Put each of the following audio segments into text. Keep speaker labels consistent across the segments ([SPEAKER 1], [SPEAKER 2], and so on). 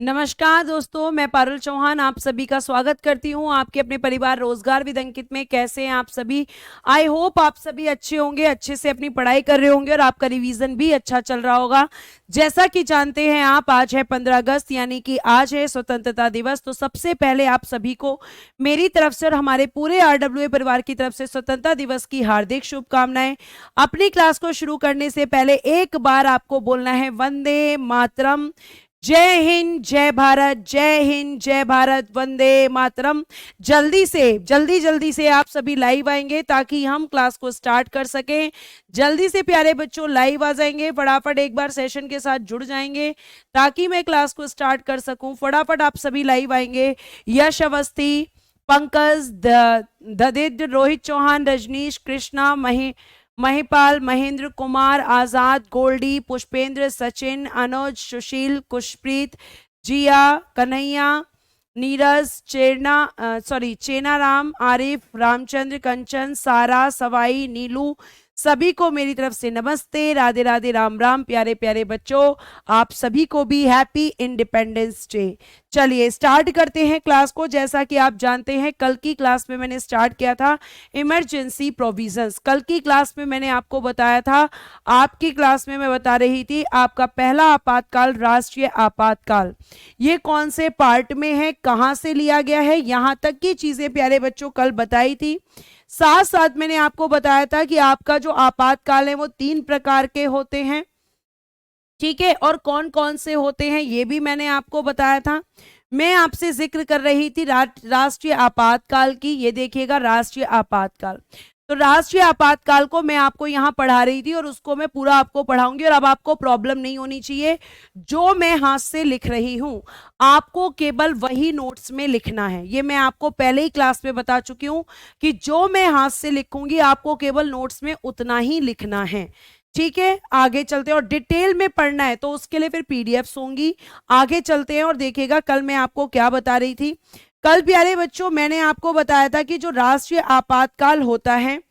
[SPEAKER 1] नमस्कार दोस्तों, मैं पारुल चौहान आप सभी का स्वागत करती हूँ आपके अपने परिवार रोजगार विद अंकित में। कैसे हैं आप सभी? आई होप आप सभी अच्छे होंगे, अच्छे से अपनी पढ़ाई कर रहे होंगे और आपका रिवीजन भी अच्छा चल रहा होगा। जैसा कि जानते हैं आप, आज है 15 अगस्त, यानी कि आज है स्वतंत्रता दिवस। तो सबसे पहले आप सभी को मेरी तरफ से और हमारे पूरे RWA परिवार की तरफ से स्वतंत्रता दिवस की हार्दिक शुभकामनाएं। अपनी क्लास को शुरू करने से पहले एक बार आपको बोलना है वंदे मातरम। जय हिंद, जय भारत, जय हिंद, जय भारत, वंदे मातरम। जल्दी से आप सभी लाइव आएंगे ताकि हम क्लास को स्टार्ट कर सकें। जल्दी से प्यारे बच्चों लाइव आ जाएंगे, फटाफट एक बार सेशन के साथ जुड़ जाएंगे ताकि मैं क्लास को स्टार्ट कर सकूं। फटाफट आप सभी लाइव आएंगे। यश अवस्थी, पंकज, ददिद्र, रोहित चौहान, रजनीश, कृष्णा, महिपाल, महेंद्र कुमार, आजाद, गोल्डी, पुष्पेंद्र, सचिन, अनुज, सुशील, कुशप्रीत, जिया, कन्हैया, नीरज, चेनाराम, आरिफ, रामचंद्र, कंचन, सारा, सवाई, नीलू, सभी को मेरी तरफ से नमस्ते, राधे राधे, राम राम। प्यारे प्यारे बच्चों, आप सभी को भी हैप्पी इंडिपेंडेंस डे। चलिए स्टार्ट करते हैं क्लास को। जैसा कि आप जानते हैं, कल की क्लास में मैंने स्टार्ट किया था इमरजेंसी प्रोविजंस। कल की क्लास में मैंने आपको बताया था, आपकी क्लास में मैं बता रही थी, आपका पहला आपातकाल राष्ट्रीय आपातकाल, ये कौन से पार्ट में है, कहां से लिया गया है, यहां तक की चीजें प्यारे बच्चों कल बताई थी। साथ साथ मैंने आपको बताया था कि आपका जो आपातकाल है वो 3 प्रकार के होते हैं, ठीक है, और कौन कौन से होते हैं ये भी मैंने आपको बताया था। मैं आपसे जिक्र कर रही थी राष्ट्रीय आपातकाल की। ये देखिएगा, राष्ट्रीय आपातकाल। तो राष्ट्रीय आपातकाल को मैं आपको यहां पढ़ा रही थी और उसको मैं पूरा आपको पढ़ाऊंगी और अब आपको प्रॉब्लम नहीं होनी चाहिए। जो मैं हाथ से लिख रही हूं आपको केवल वही नोट्स में लिखना है। ये मैं आपको पहले ही क्लास में बता चुकी हूं कि जो मैं हाथ से लिखूंगी आपको केवल नोट्स में उतना ही लिखना है, ठीक है। आगे चलते हैं, और डिटेल में पढ़ना है तो उसके लिए फिर पीडीएफ्स होंगी। आगे चलते हैं और देखिएगा कल मैं आपको क्या बता रही थी। कल प्यारे बच्चों मैंने आपको बताया था कि जो राष्ट्रीय आपातकाल होता है,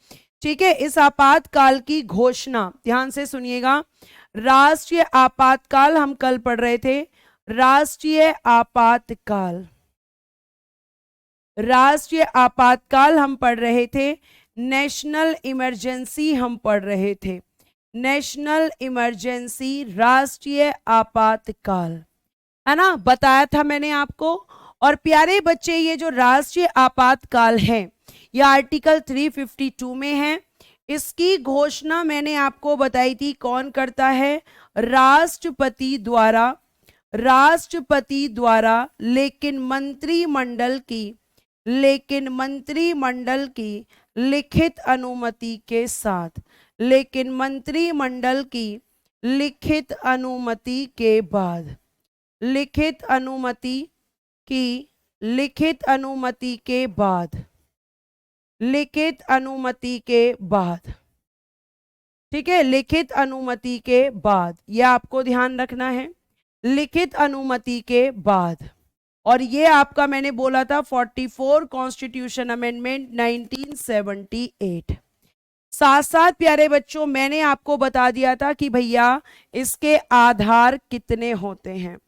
[SPEAKER 1] ठीक है, इस आपातकाल की घोषणा, ध्यान से सुनिएगा, राष्ट्रीय आपातकाल हम कल पढ़ रहे थे। राष्ट्रीय आपातकाल, राष्ट्रीय आपातकाल हम पढ़ रहे थे। नेशनल इमरजेंसी हम पढ़ रहे थे। नेशनल इमरजेंसी, राष्ट्रीय आपातकाल, है ना, बताया था मैंने आपको। और प्यारे बच्चे, ये जो राष्ट्रीय आपातकाल है यह आर्टिकल 352 में है। इसकी घोषणा मैंने आपको बताई थी, कौन करता है? राष्ट्रपति द्वारा। राष्ट्रपति द्वारा, लेकिन मंत्रिमंडल की लिखित अनुमति के साथ, लेकिन मंत्रिमंडल की लिखित अनुमति के बाद, लिखित अनुमति की, लिखित अनुमति के बाद, लिखित अनुमति के बाद, ठीक है, लिखित अनुमति के बाद, यह आपको ध्यान रखना है, लिखित अनुमति के बाद। और ये आपका मैंने बोला था 44 कॉन्स्टिट्यूशन अमेंडमेंट 1978। साथ साथ प्यारे बच्चों मैंने आपको बता दिया था कि भैया इसके आधार कितने होते हैं,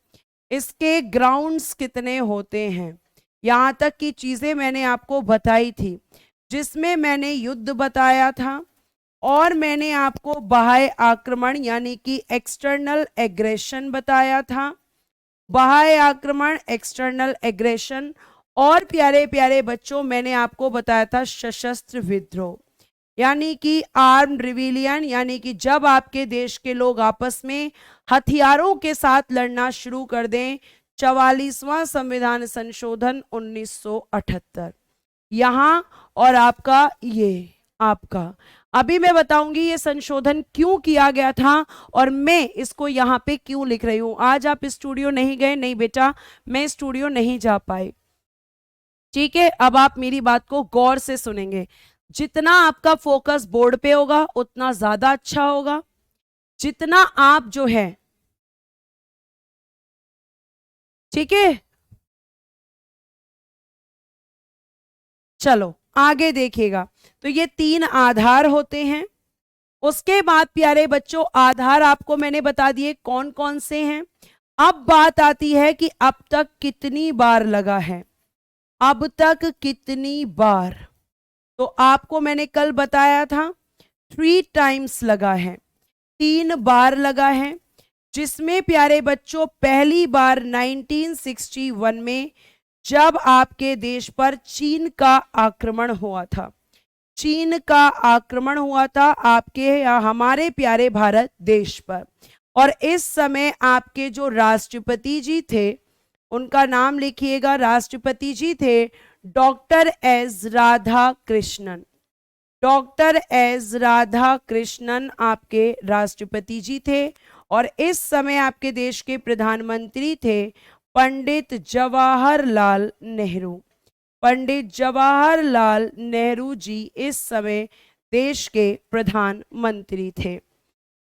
[SPEAKER 1] इसके ग्राउंड्स कितने होते हैं, यहां तक की चीजें मैंने आपको बताई थी, जिसमें मैंने युद्ध बताया था और मैंने आपको बाह्य आक्रमण यानी कि एक्सटर्नल एग्रेशन बताया था। बाह्य आक्रमण, एक्सटर्नल एग्रेशन, और प्यारे प्यारे बच्चों मैंने आपको बताया था सशस्त्र विद्रोह, यानी कि आर्म्ड रिविलियन, यानी कि जब आपके देश के लोग आपस में हथियारों के साथ लड़ना शुरू कर दें। 44वां संविधान संशोधन 1978 यहां, और आपका ये आपका, अभी मैं बताऊंगी ये संशोधन क्यों किया गया था और मैं इसको यहां पे क्यों लिख रही हूं। आज आप स्टूडियो नहीं गए? नहीं बेटा, मैं स्टूडियो नहीं जा पाई, ठीक है। अब आप मेरी बात को गौर से सुनेंगे। जितना आपका फोकस बोर्ड पे होगा उतना ज्यादा अच्छा होगा। जितना आप जो है, ठीक है, चलो आगे देखिएगा। तो ये 3 आधार होते हैं। उसके बाद प्यारे बच्चों आधार आपको मैंने बता दिए कौन कौन से हैं। अब बात आती है कि अब तक कितनी बार लगा है, अब तक कितनी बार। तो आपको मैंने कल बताया था 3 टाइम्स लगा है, 3 बार लगा है, जिसमें प्यारे बच्चों पहली बार 1961 में जब आपके देश पर चीन का आक्रमण हुआ था, चीन का आक्रमण हुआ था आपके या हमारे प्यारे भारत देश पर। और इस समय आपके जो राष्ट्रपति जी थे, उनका नाम लिखिएगा, राष्ट्रपति जी थे doctor S Radha Krishnan. Doctor S Radha Krishnan आपके राष्ट्रपति जी थे। और इस समय आपके देश के प्रधानमंत्री थे पंडित जवाहरलाल नेहरू। पंडित जवाहरलाल नेहरू जी इस समय देश के प्रधानमंत्री थे।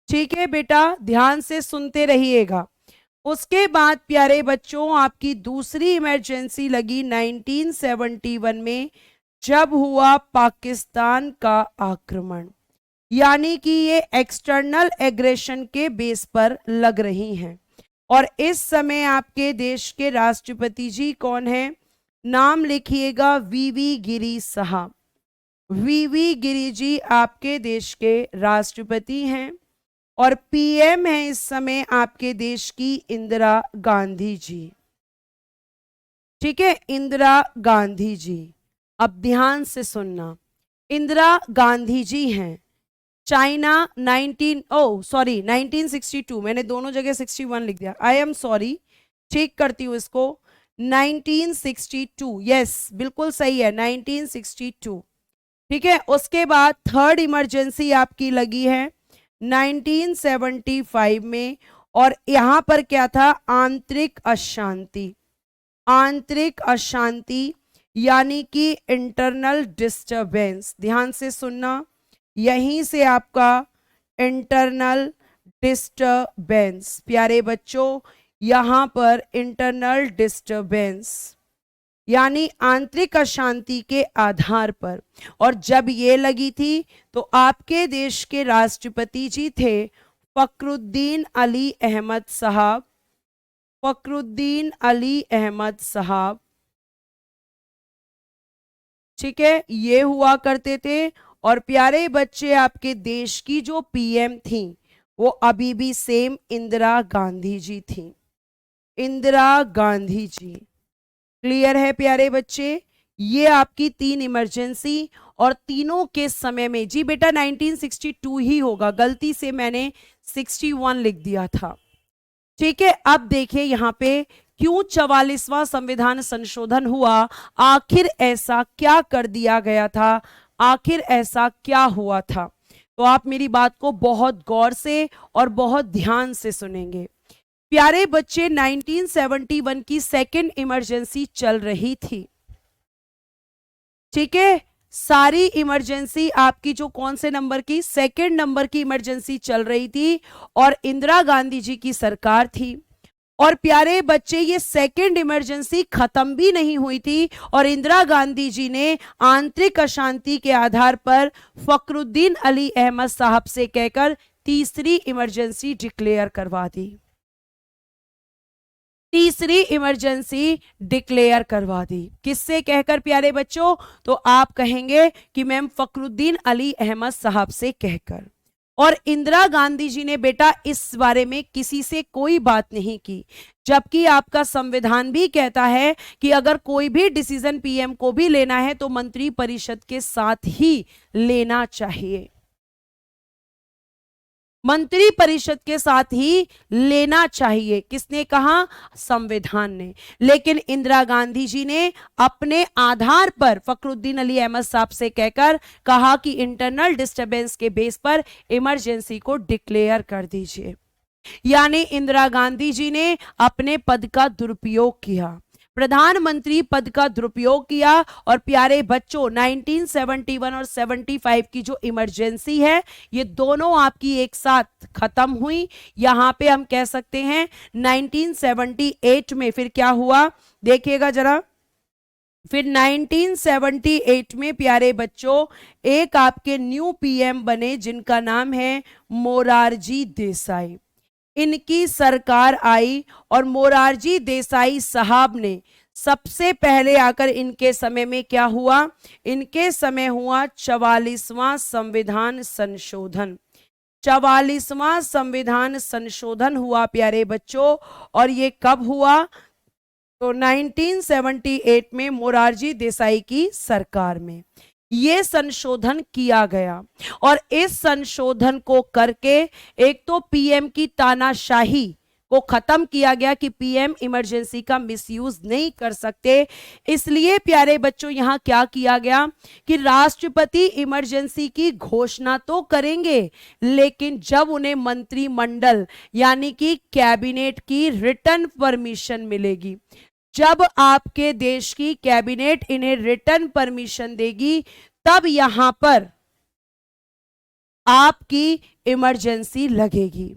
[SPEAKER 1] ठीक है बेटा, ध्यान से सुनते रहिएगा। उसके बाद प्यारे बच्चों आपकी दूसरी इमरजेंसी लगी 1971 में, जब हुआ पाकिस्तान का आक्रमण। यानी कि ये एक्सटर्नल एग्रेशन के बेस पर लग रही हैं। और इस समय आपके देश के राष्ट्रपति जी कौन हैं? नाम लिखिएगा वीवी गिरी साहब। वीवी गिरी जी आपके देश के राष्ट्रपति हैं। और पीएम है इस समय आपके देश की इंदिरा गांधी जी। ठीक है, इंदिरा गांधी जी। अब ध्यान से सुनना, इंदिरा गांधी जी हैं चाइना 1962, मैंने दोनों जगह 61 लिख दिया, आई एम सॉरी, चेक करती हूँ इसको। 1962, यस बिल्कुल सही है, 1962। ठीक है, उसके बाद थर्ड इमरजेंसी आपकी लगी है 1975 में। और यहां पर क्या था? आंतरिक अशांति। आंतरिक अशांति यानी कि इंटरनल डिस्टरबेंस। ध्यान से सुनना, यहीं से आपका इंटरनल डिस्टरबेंस, प्यारे बच्चों यहां पर इंटरनल डिस्टरबेंस यानी आंतरिक अशांति के आधार पर। और जब ये लगी थी तो आपके देश के राष्ट्रपति जी थे फखरुद्दीन अली अहमद साहब। फखरुद्दीन अली अहमद साहब, ठीक है, ये हुआ करते थे। और प्यारे बच्चे आपके देश की जो पीएम थी वो अभी भी सेम इंदिरा गांधी जी थी। इंदिरा गांधी जी। क्लियर है प्यारे बच्चे? ये आपकी 3 इमरजेंसी। और तीनों के समय में, जी बेटा 1962 ही होगा, गलती से मैंने 61 लिख दिया था। ठीक है, अब देखिए यहां पे क्यों 44वां संविधान संशोधन हुआ, आखिर ऐसा क्या कर दिया गया था, आखिर ऐसा क्या हुआ था। तो आप मेरी बात को बहुत गौर से और बहुत ध्यान से सुनेंगे। प्यारे बच्चे 1971 की सेकेंड इमरजेंसी चल रही थी। ठीक है, सारी इमरजेंसी आपकी जो कौन से नंबर की? सेकेंड नंबर की इमरजेंसी चल रही थी और इंदिरा गांधी जी की सरकार थी। और प्यारे बच्चे ये सेकेंड इमरजेंसी खत्म भी नहीं हुई थी और इंदिरा गांधी जी ने आंतरिक अशांति के आधार पर फखरुद्दीन अली अहमद साहब से कहकर तीसरी इमरजेंसी डिक्लेयर करवा दी। तीसरी इमरजेंसी डिक्लेयर करवा दी। किससे कहकर प्यारे बच्चों? तो आप कहेंगे कि मैम फखरुद्दीन अली अहमद साहब से कहकर। और इंदिरा गांधी जी ने बेटा इस बारे में किसी से कोई बात नहीं की, जबकि आपका संविधान भी कहता है कि अगर कोई भी डिसीजन पीएम को भी लेना है तो मंत्री परिषद के साथ ही लेना चाहिए, मंत्री परिषद के साथ ही लेना चाहिए। किसने कहा? संविधान ने। लेकिन इंदिरा गांधी जी ने अपने आधार पर फखरुद्दीन अली अहमद साहब से कहकर कहा कि इंटरनल डिस्टरबेंस के बेस पर इमरजेंसी को डिक्लेयर कर दीजिए। यानी इंदिरा गांधी जी ने अपने पद का दुरुपयोग किया, प्रधानमंत्री पद का दुरुपयोग किया। और प्यारे बच्चों 1971 और 75 की जो इमरजेंसी है ये दोनों आपकी एक साथ खत्म हुई। यहां पे हम कह सकते हैं 1978 में फिर क्या हुआ देखिएगा जरा। फिर 1978 में प्यारे बच्चों एक आपके न्यू पीएम बने जिनका नाम है मोरारजी देसाई। इनकी सरकार आई और मोरारजी देसाई साहब ने सबसे पहले आकर, इनके समय में क्या हुआ, इनके समय हुआ 44वां संविधान संशोधन। 44वां संविधान संशोधन हुआ प्यारे बच्चों। और ये कब हुआ, तो 1978 में मोरारजी देसाई की सरकार में ये संशोधन किया गया। और इस संशोधन को करके एक तो पीएम की तानाशाही को खत्म किया गया कि पीएम इमरजेंसी का मिसयूज नहीं कर सकते। इसलिए प्यारे बच्चों यहां क्या किया गया कि राष्ट्रपति इमरजेंसी की घोषणा तो करेंगे, लेकिन जब उन्हें मंत्रिमंडल यानी कि कैबिनेट की रिटर्न परमिशन मिलेगी, जब आपके देश की कैबिनेट इन्हें रिटर्न परमिशन देगी, तब यहां पर आपकी इमरजेंसी लगेगी।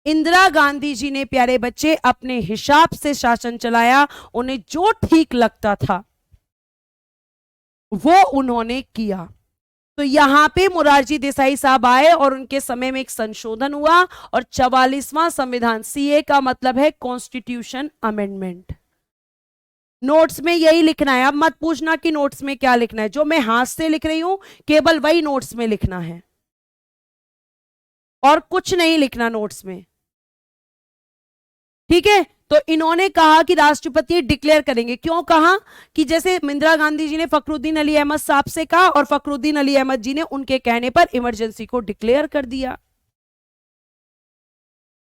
[SPEAKER 1] इंदिरा गांधी जी ने प्यारे बच्चे अपने हिसाब से शासन चलाया, उन्हें जो ठीक लगता था वो उन्होंने किया। तो यहां पे मोरारजी देसाई साहब आए और उनके समय में एक संशोधन हुआ और 44वां संविधान, सीए का मतलब है कॉन्स्टिट्यूशन अमेंडमेंट। नोट्स में यही लिखना है, अब मत पूछना कि नोट्स में क्या लिखना है, जो मैं हाथ से लिख रही हूं केवल वही नोट्स में लिखना है और कुछ नहीं लिखना नोट्स में, ठीक है। तो इन्होंने कहा कि राष्ट्रपति डिक्लेयर करेंगे। क्यों कहा कि जैसे इंदिरा गांधी जी ने फखरुद्दीन अली अहमद साहब से कहा और फखरुद्दीन अली अहमद जी ने उनके कहने पर इमरजेंसी को डिक्लेयर कर दिया।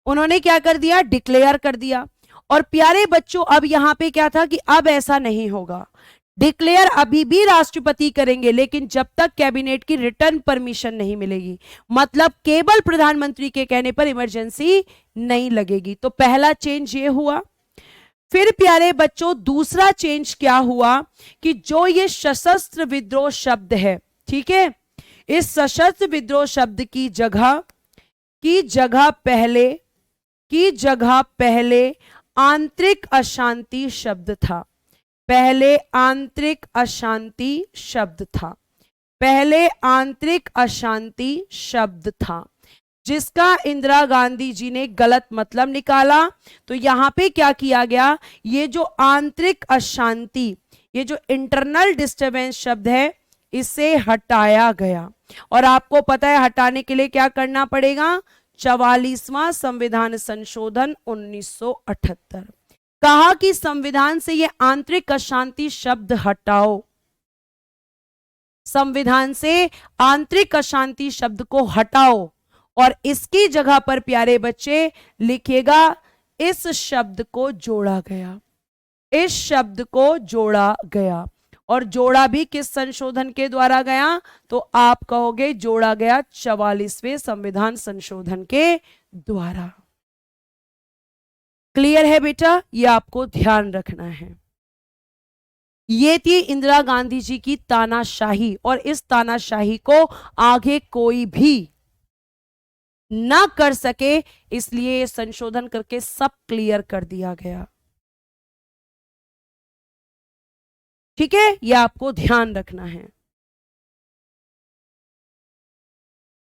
[SPEAKER 1] उन्होंने क्या कर दिया, डिक्लेयर कर दिया। और प्यारे बच्चों अब यहां पे क्या था कि अब ऐसा नहीं होगा, डिक्लेयर अभी भी राष्ट्रपति करेंगे, लेकिन जब तक कैबिनेट की रिटर्न परमिशन नहीं मिलेगी, मतलब केवल प्रधानमंत्री के कहने पर इमरजेंसी नहीं लगेगी। तो पहला चेंज ये हुआ। फिर प्यारे बच्चों दूसरा चेंज क्या हुआ कि जो ये सशस्त्र विद्रोह शब्द है, ठीक है, इस सशस्त्र विद्रोह शब्द की जगह पहले आंतरिक अशांति शब्द था। पहले आंतरिक अशांति शब्द था, पहले आंतरिक अशांति शब्द था, जिसका इंदिरा गांधी जी ने गलत मतलब निकाला। तो यहां पे क्या किया गया, ये जो आंतरिक अशांति, ये जो इंटरनल डिस्टरबेंस शब्द है, इसे हटाया गया। और आपको पता है हटाने के लिए क्या करना पड़ेगा, 44वां संविधान संशोधन 1978, कहा कि संविधान से ये आंतरिक अशांति शब्द हटाओ, संविधान से आंतरिक अशांति शब्द को हटाओ और इसकी जगह पर प्यारे बच्चे लिखिएगा इस शब्द को जोड़ा गया, इस शब्द को जोड़ा गया। और जोड़ा भी किस संशोधन के द्वारा गया, तो आप कहोगे जोड़ा गया 44वें संविधान संशोधन के द्वारा। क्लियर है बेटा, ये आपको ध्यान रखना है। ये थी इंदिरा गांधी जी की तानाशाही और इस तानाशाही को आगे कोई भी ना कर सके, इसलिए संशोधन करके सब क्लियर कर दिया गया। ठीक है, यह आपको ध्यान रखना है।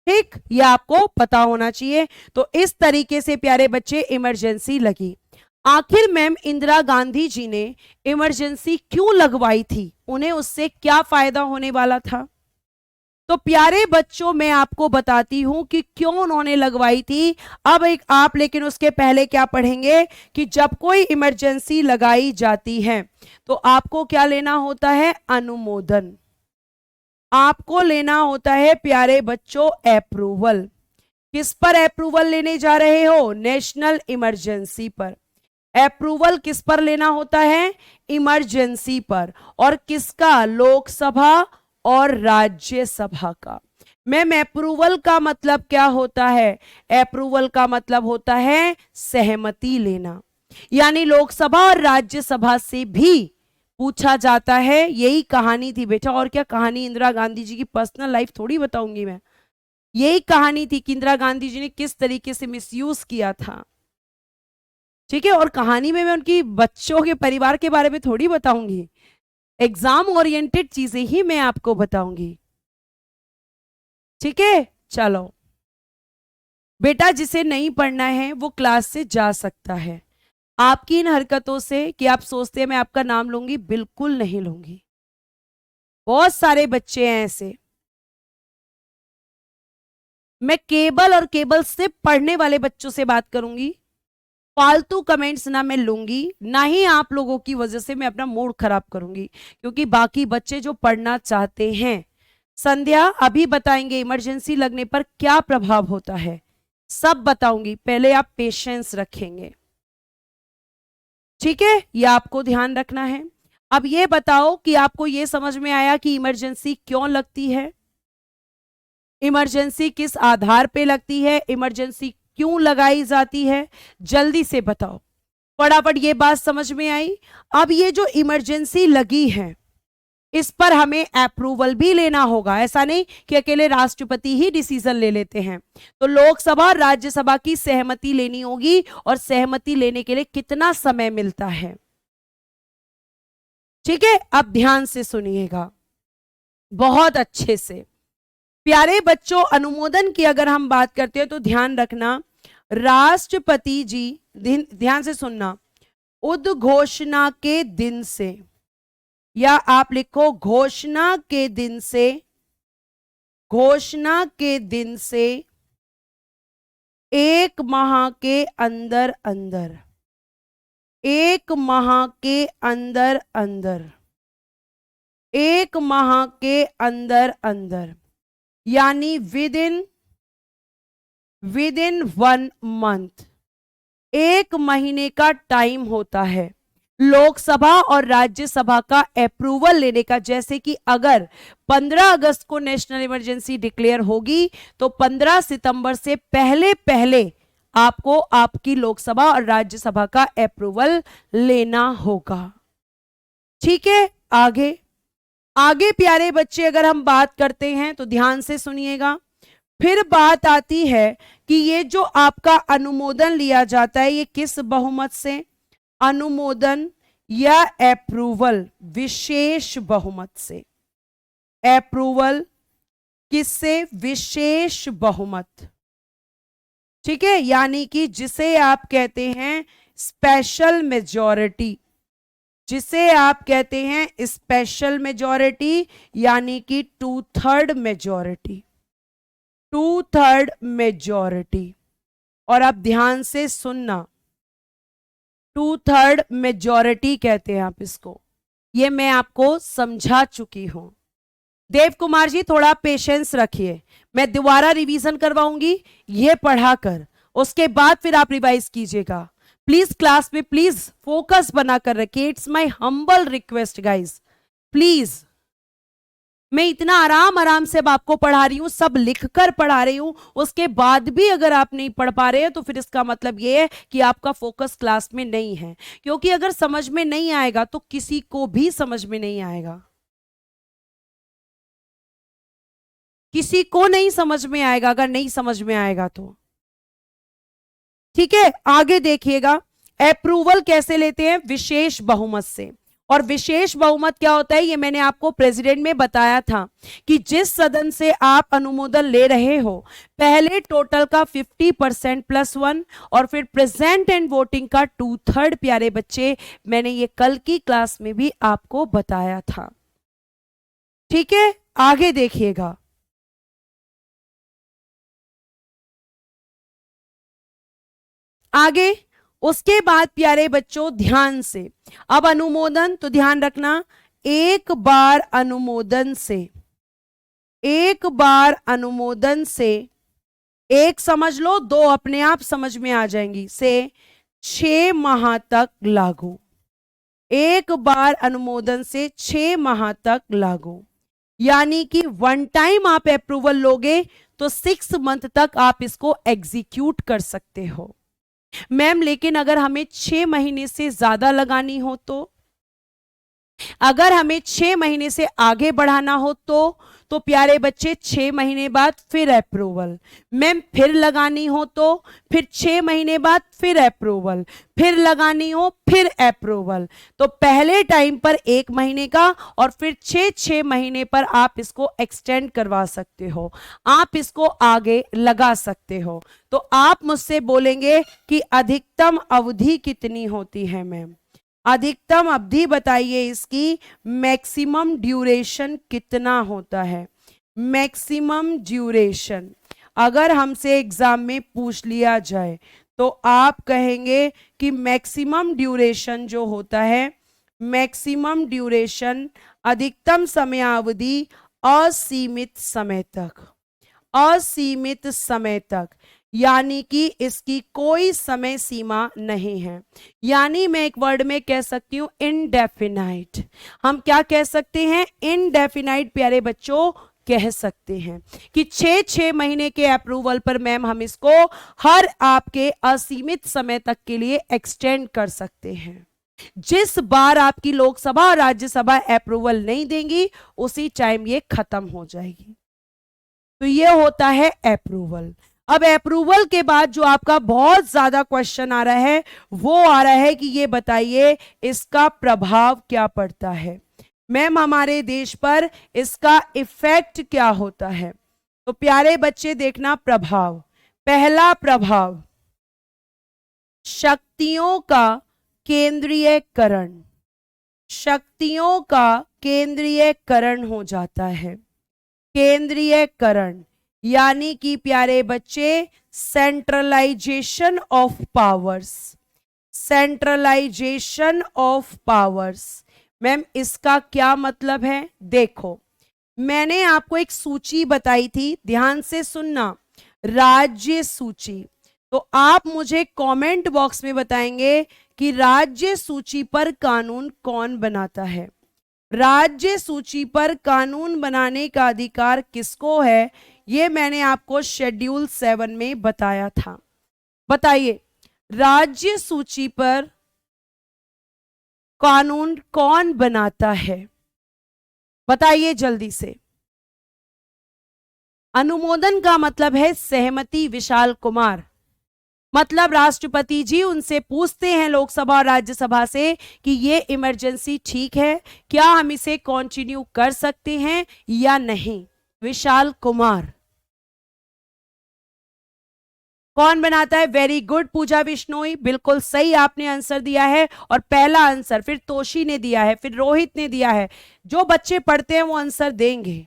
[SPEAKER 1] ठीक, यह आपको पता होना चाहिए। तो इस तरीके से प्यारे बच्चे इमरजेंसी लगी। आखिर मैम इंदिरा गांधी जी ने इमरजेंसी क्यों लगवाई थी, उन्हें उससे क्या फायदा होने वाला था? तो प्यारे बच्चों मैं आपको बताती हूं कि क्यों उन्होंने लगवाई थी। अब एक आप लेकिन उसके पहले क्या पढ़ेंगे कि जब कोई इमरजेंसी लगाई जाती है तो आपको क्या लेना होता है, अनुमोदन। आपको लेना होता है प्यारे बच्चों अप्रूवल। किस पर अप्रूवल लेने जा रहे हो, नेशनल इमरजेंसी पर। अप्रूवल किस पर लेना होता है, इमरजेंसी पर। और किसका, लोकसभा और राज्यसभा का। मैम अप्रूवल का मतलब क्या होता है, अप्रूवल का मतलब होता है सहमति लेना, यानी लोकसभा और राज्यसभा से भी पूछा जाता है। यही कहानी थी बेटा, और क्या कहानी, इंदिरा गांधी जी की पर्सनल लाइफ थोड़ी बताऊंगी मैं। यही कहानी थी कि इंदिरा गांधी जी ने किस तरीके से मिसयूज किया था। ठीक है, और कहानी में मैं उनकी बच्चों के परिवार के बारे में थोड़ी बताऊंगी, एग्जाम ओरिएंटेड चीजें ही मैं आपको बताऊंगी। ठीक है, चलो बेटा जिसे नहीं पढ़ना है वो क्लास से जा सकता है। आपकी इन हरकतों से कि आप सोचते हैं मैं आपका नाम लूंगी, बिल्कुल नहीं लूंगी। बहुत सारे बच्चे हैं ऐसे। मैं केवल और केवल सिर्फ पढ़ने वाले बच्चों से बात करूंगी, फालतू कमेंट्स ना मैं लूंगी, ना ही आप लोगों की वजह से मैं अपना मूड खराब करूंगी, क्योंकि बाकी बच्चे जो पढ़ना चाहते हैं। संध्या अभी बताएंगे इमरजेंसी लगने पर क्या प्रभाव होता है, सब बताऊंगी, पहले आप पेशेंस रखेंगे, ठीक है, ये आपको ध्यान रखना है। अब ये बताओ कि आपको ये समझ में आया कि इमरजेंसी क्यों लगती है, इमरजेंसी किस आधार पे लगती है, इमरजेंसी क्यों लगाई जाती है, जल्दी से बताओ। फटाफट ये बात समझ में आई। अब ये जो इमरजेंसी लगी है इस पर हमें अप्रूवल भी लेना होगा, ऐसा नहीं कि अकेले राष्ट्रपति ही डिसीजन ले लेते हैं, तो लोकसभा और राज्यसभा की सहमति लेनी होगी, और सहमति लेने के लिए कितना समय मिलता है, ठीक है। अब ध्यान से सुनिएगा बहुत अच्छे से प्यारे बच्चों। अनुमोदन की अगर हम बात करते हैं तो ध्यान रखना, राष्ट्रपति जी, ध्यान से सुनना, उद्घोषणा के दिन से, या आप लिखो घोषणा के दिन से, घोषणा के दिन से 1 माह के अंदर अंदर, 1 माह के अंदर अंदर, 1 माह के अंदर अंदर, यानी विद इन 1 मंथ, 1 महीने का टाइम होता है लोकसभा और राज्यसभा का अप्रूवल लेने का। जैसे कि अगर 15 अगस्त को नेशनल इमरजेंसी डिक्लेयर होगी तो 15 सितंबर से पहले पहले आपको आपकी लोकसभा और राज्यसभा का अप्रूवल लेना होगा, ठीक है। आगे आगे प्यारे बच्चे अगर हम बात करते हैं तो ध्यान से सुनिएगा। फिर बात आती है कि ये जो आपका अनुमोदन लिया जाता है ये किस बहुमत से, अनुमोदन या अप्रूवल विशेष बहुमत से, अप्रूवल किससे, विशेष बहुमत, ठीक है, यानी कि जिसे आप कहते हैं स्पेशल मेजॉरिटी, जिसे आप कहते हैं स्पेशल मेजॉरिटी, यानी कि 2/3 मेजॉरिटी, 2/3 मेजॉरिटी। और अब ध्यान से सुनना, 2/3 मेजॉरिटी कहते हैं आप इसको, ये मैं आपको समझा चुकी हूं। देव कुमार जी थोड़ा पेशेंस रखिए, मैं दोबारा रिवीजन करवाऊंगी ये पढ़ाकर, उसके बाद फिर आप रिवाइज कीजिएगा। प्लीज क्लास में प्लीज फोकस बनाकर रखिए, it's my humble request guys, please. मैं इतना आराम आराम से अब आपको पढ़ा रही हूं, सब लिखकर पढ़ा रही हूं, उसके बाद भी अगर आप नहीं पढ़ पा रहे हैं तो फिर इसका मतलब ये है कि आपका फोकस क्लास में नहीं है, क्योंकि अगर समझ में नहीं आएगा तो किसी को भी समझ में नहीं आएगा, किसी को नहीं समझ में आएगा अगर नहीं समझ में आएगा तो, ठीक है। आगे देखिएगा, अप्रूवल कैसे लेते हैं, विशेष बहुमत से। और विशेष बहुमत क्या होता है ये मैंने आपको प्रेसिडेंट में बताया था कि जिस सदन से आप अनुमोदन ले रहे हो पहले टोटल का 50% +1 और फिर प्रेजेंट एंड वोटिंग का 2/3। प्यारे बच्चे मैंने ये कल की क्लास में भी आपको बताया था, ठीक है। आगे देखिएगा, आगे उसके बाद प्यारे बच्चों ध्यान से, अब अनुमोदन तो ध्यान रखना, एक बार अनुमोदन से, एक बार अनुमोदन से, एक समझ लो दो अपने आप समझ में आ जाएंगी, से 6 माह तक लागू, एक बार अनुमोदन से 6 माह तक लागू, यानी कि 1 टाइम आप अप्रूवल लोगे तो 6 मंथ तक आप इसको एग्जीक्यूट कर सकते हो। मैम लेकिन अगर हमें 6 महीने से ज्यादा लगानी हो तो, अगर हमें 6 महीने से आगे बढ़ाना हो तो प्यारे बच्चे 6 महीने बाद फिर अप्रूवल, मैम फिर लगानी हो तो फिर 6 महीने बाद फिर अप्रूवल, फिर लगानी हो फिर अप्रूवल। तो पहले टाइम पर 1 महीने का और फिर 6 महीने पर आप इसको एक्सटेंड करवा सकते हो, आप इसको आगे लगा सकते हो। तो आप मुझसे बोलेंगे कि अधिकतम अवधि कितनी होती है मैम, अधिकतम अवधि बताइए इसकी, मैक्सिमम ड्यूरेशन कितना होता है, मैक्सिमम ड्यूरेशन अगर हमसे एग्जाम में पूछ लिया जाए तो आप कहेंगे कि मैक्सिमम ड्यूरेशन जो होता है, मैक्सिमम ड्यूरेशन अधिकतम समयावधि असीमित समय तक, असीमित समय तक, यानी कि इसकी कोई समय सीमा नहीं है। यानी मैं एक वर्ड में कह सकती हूं इनडेफिनाइट। हम क्या कह सकते हैं, इनडेफिनाइट प्यारे बच्चों कह सकते हैं कि 6 महीने के अप्रूवल पर मैम हम इसको हर आपके असीमित समय तक के लिए एक्सटेंड कर सकते हैं। जिस बार आपकी लोकसभा और राज्यसभा अप्रूवल नहीं देंगी उसी टाइम ये खत्म हो जाएगी। तो ये होता है अप्रूवल। अब अप्रूवल के बाद जो आपका बहुत ज्यादा क्वेश्चन आ रहा है वो आ रहा है कि ये बताइए इसका प्रभाव क्या पड़ता है मैम, हमारे देश पर इसका इफेक्ट क्या होता है। तो प्यारे बच्चे देखना प्रभाव, पहला प्रभाव शक्तियों का केंद्रीयकरण, शक्तियों का केंद्रीयकरण हो जाता है, केंद्रीयकरण यानी कि प्यारे बच्चे centralisation of powers, centralisation of powers. Ma'am इसका क्या मतलब है, देखो मैंने आपको एक सूची बताई थी, ध्यान से सुनना, राज्य सूची। तो आप मुझे कमेंट बॉक्स में बताएंगे कि राज्य सूची पर कानून कौन बनाता है, राज्य सूची पर कानून बनाने का अधिकार किसको है, ये मैंने आपको शेड्यूल 7 में बताया था। बताइए राज्य सूची पर कानून कौन बनाता है, बताइए जल्दी से। अनुमोदन का मतलब है सहमति, विशाल कुमार, मतलब राष्ट्रपति जी उनसे पूछते हैं लोकसभा और राज्यसभा से कि ये इमरजेंसी ठीक है, क्या हम इसे कंटिन्यू कर सकते हैं या नहीं, विशाल कुमार। कौन बनाता है, वेरी गुड पूजा बिश्नोई, बिल्कुल सही आपने आंसर दिया है। और पहला आंसर फिर तोशी ने दिया है, फिर रोहित ने दिया है, जो बच्चे पढ़ते हैं वो आंसर देंगे।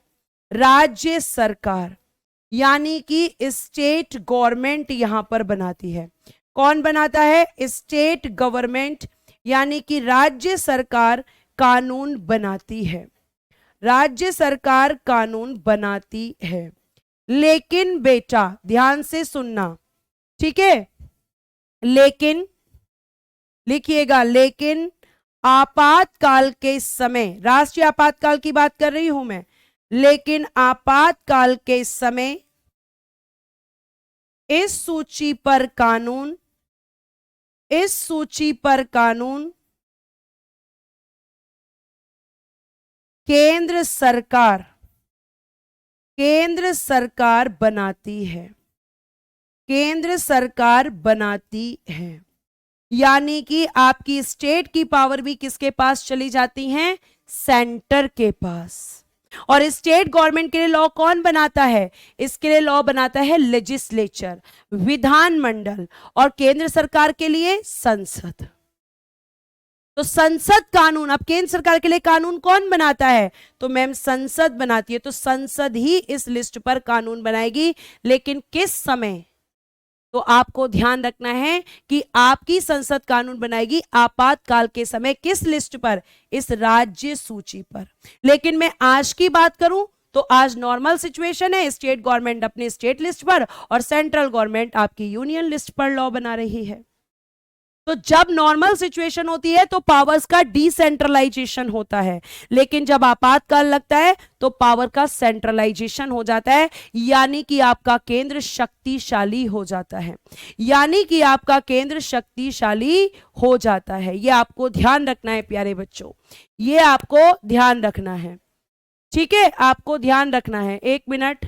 [SPEAKER 1] राज्य सरकार यानी कि स्टेट गवर्नमेंट यहां पर बनाती है, कौन बनाता है, स्टेट गवर्नमेंट यानी कि राज्य सरकार कानून बनाती है, राज्य सरकार कानून बनाती है। लेकिन बेटा ध्यान से सुनना, ठीक है, लेकिन लिखिएगा, लेकिन आपातकाल के समय, राष्ट्रीय आपातकाल की बात कर रही हूं मैं, लेकिन आपातकाल के समय इस सूची पर कानून, इस सूची पर कानून केंद्र सरकार, केंद्र सरकार बनाती है, केंद्र सरकार बनाती है। यानी कि आपकी स्टेट की पावर भी किसके पास चली जाती है, सेंटर के पास। और स्टेट गवर्नमेंट के लिए लॉ कौन बनाता है, इसके लिए लॉ बनाता है लेजिस्लेचर, विधानमंडल, और केंद्र सरकार के लिए संसद। तो संसद कानून, अब केंद्र सरकार के लिए कानून कौन बनाता है, तो मैम संसद बनाती है। तो संसद ही इस लिस्ट पर कानून बनाएगी, लेकिन किस समय, तो आपको ध्यान रखना है कि आपकी संसद कानून बनाएगी आपातकाल के समय, किस लिस्ट पर, इस राज्य सूची पर। लेकिन मैं आज की बात करूं तो आज नॉर्मल सिचुएशन है, स्टेट गवर्नमेंट अपने स्टेट लिस्ट पर और सेंट्रल गवर्नमेंट आपकी यूनियन लिस्ट पर लॉ बना रही है। तो जब नॉर्मल सिचुएशन होती है तो पावर्स का डिसेंट्रलाइजेशन होता है, लेकिन जब आपातकाल लगता है तो पावर का सेंट्रलाइजेशन हो जाता है, यानी कि आपका केंद्र शक्तिशाली हो जाता है, यानी कि आपका केंद्र शक्तिशाली हो जाता है। ये आपको ध्यान रखना है प्यारे बच्चों, ये आपको ध्यान रखना है, ठीक है, आपको ध्यान रखना है। 1 मिनट।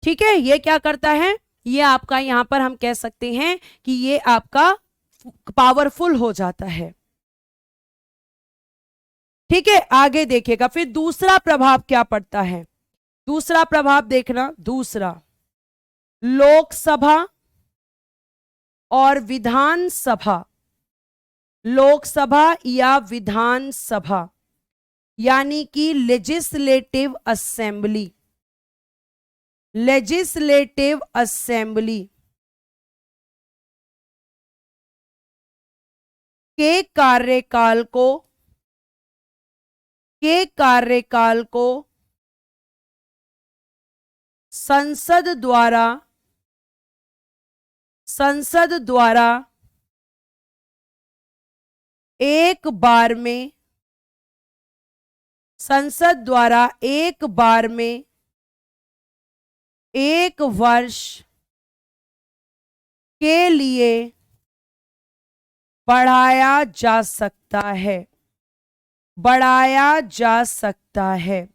[SPEAKER 1] ठीक है, ये क्या करता है, ये आपका यहां पर हम कह सकते हैं कि ये आपका पावरफुल हो जाता है। ठीक है, आगे देखिएगा फिर दूसरा प्रभाव क्या पड़ता है। दूसरा प्रभाव देखना, दूसरा लोकसभा और विधानसभा, लोकसभा या विधानसभा यानी कि लेजिस्लेटिव असेंबली, लेजिस्लेटिव असेंबली के कार्यकाल को, के कार्यकाल को संसद द्वारा, संसद द्वारा एक बार में, संसद द्वारा एक बार में 1 वर्ष के लिए बढ़ाया जा सकता है, बढ़ाया जा सकता है।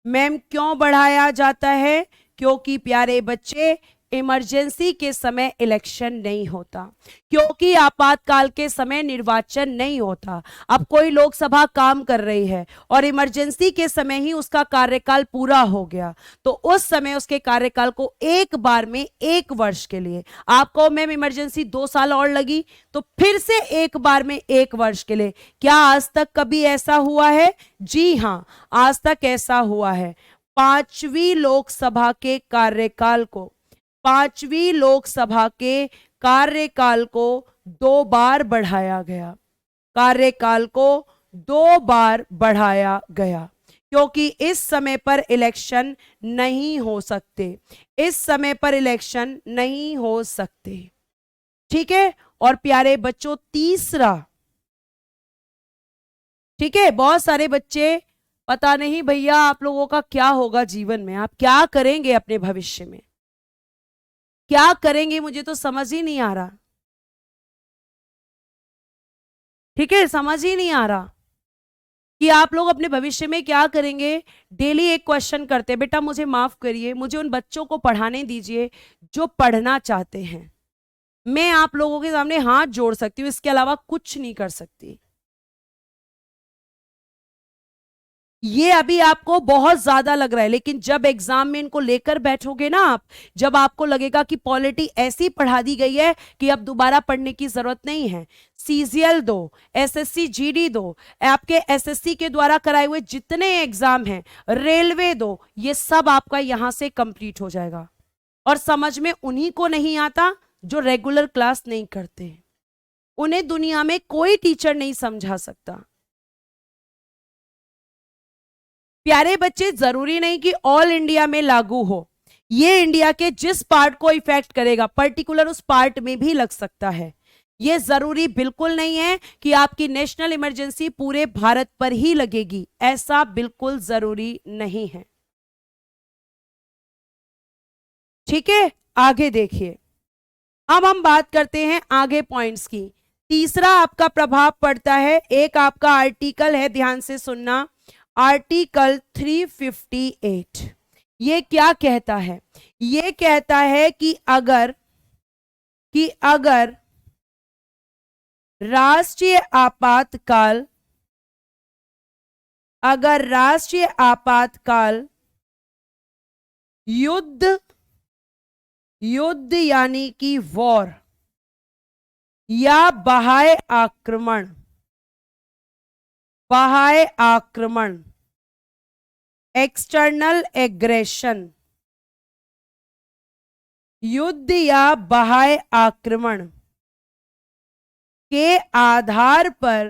[SPEAKER 1] मैम क्यों बढ़ाया जाता है, क्योंकि प्यारे बच्चे इमरजेंसी के समय इलेक्शन नहीं होता, क्योंकि आपातकाल के समय निर्वाचन नहीं होता। अब कोई लोकसभा काम कर रही है और इमरजेंसी के समय ही उसका कार्यकाल पूरा हो गया, तो उस समय उसके कार्यकाल को एक बार में 1 वर्ष के लिए, आपको मैम इमरजेंसी 2 साल और लगी तो फिर से एक बार में 1 वर्ष के लिए। क्या आज तक कभी ऐसा हुआ है? जी हां, आज तक ऐसा हुआ है। 5वीं लोकसभा के कार्यकाल को, 5वीं लोकसभा के कार्यकाल को 2 बार बढ़ाया गया, कार्यकाल को 2 बार बढ़ाया गया, क्योंकि इस समय पर इलेक्शन नहीं हो सकते, इस समय पर इलेक्शन नहीं हो सकते। ठीक है, और प्यारे बच्चों तीसरा, ठीक है, बहुत सारे बच्चे पता नहीं भैया आप लोगों का क्या होगा जीवन में, आप क्या करेंगे अपने भविष्य में, क्या करेंगे, मुझे तो समझ ही नहीं आ रहा। ठीक है, समझ ही नहीं आ रहा कि आप लोग अपने भविष्य में क्या करेंगे। डेली एक क्वेश्चन करते हैं, बेटा मुझे माफ करिए, मुझे उन बच्चों को पढ़ाने दीजिए जो पढ़ना चाहते हैं। मैं आप लोगों के सामने हाथ जोड़ सकती हूँ, इसके अलावा कुछ नहीं कर सकती। ये अभी आपको बहुत ज्यादा लग रहा है, लेकिन जब एग्जाम में इनको लेकर बैठोगे ना आप, जब आपको लगेगा कि पॉलिटी ऐसी पढ़ा दी गई है कि अब दोबारा पढ़ने की जरूरत नहीं है, सीजीएल दो, एसएससी जीडी दो, आपके एसएससी के द्वारा कराए हुए जितने एग्जाम हैं, रेलवे दो, ये सब आपका यहां से कंप्लीट हो जाएगा। और समझ में उन्हीं को नहीं आता जो रेगुलर क्लास नहीं करते, उन्हें दुनिया में कोई टीचर नहीं समझा सकता। प्यारे बच्चे जरूरी नहीं कि ऑल इंडिया में लागू हो, ये इंडिया के जिस पार्ट को इफेक्ट करेगा पर्टिकुलर उस पार्ट में भी लग सकता है। ये जरूरी बिल्कुल नहीं है कि आपकी नेशनल इमरजेंसी पूरे भारत पर ही लगेगी, ऐसा बिल्कुल जरूरी नहीं है। ठीक है, आगे देखिए, अब हम बात करते हैं आगे पॉइंट्स की। तीसरा आपका प्रभाव पड़ता है, एक आपका आर्टिकल है, ध्यान से सुनना, आर्टिकल 358। ये क्या कहता है? ये कहता है कि अगर राष्ट्रीय आपातकाल, अगर राष्ट्रीय आपातकाल युद्ध, युद्ध यानी कि वॉर या बाह्य आक्रमण, बाह्य आक्रमण, एक्सटर्नल एग्रेशन, युद्ध या बाह्य आक्रमण के आधार पर,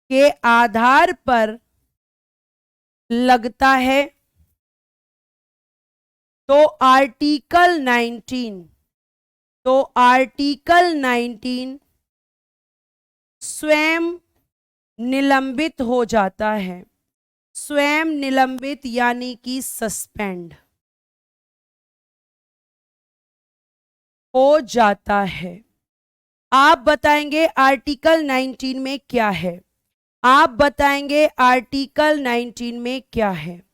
[SPEAKER 1] के आधार पर लगता है, तो आर्टिकल 19 स्वयं निलंबित हो जाता है। स्वयं निलंबित यानी कि सस्पेंड हो जाता है। आप बताएंगे आर्टिकल 19 में क्या है, आप बताएंगे आर्टिकल 19 में क्या है।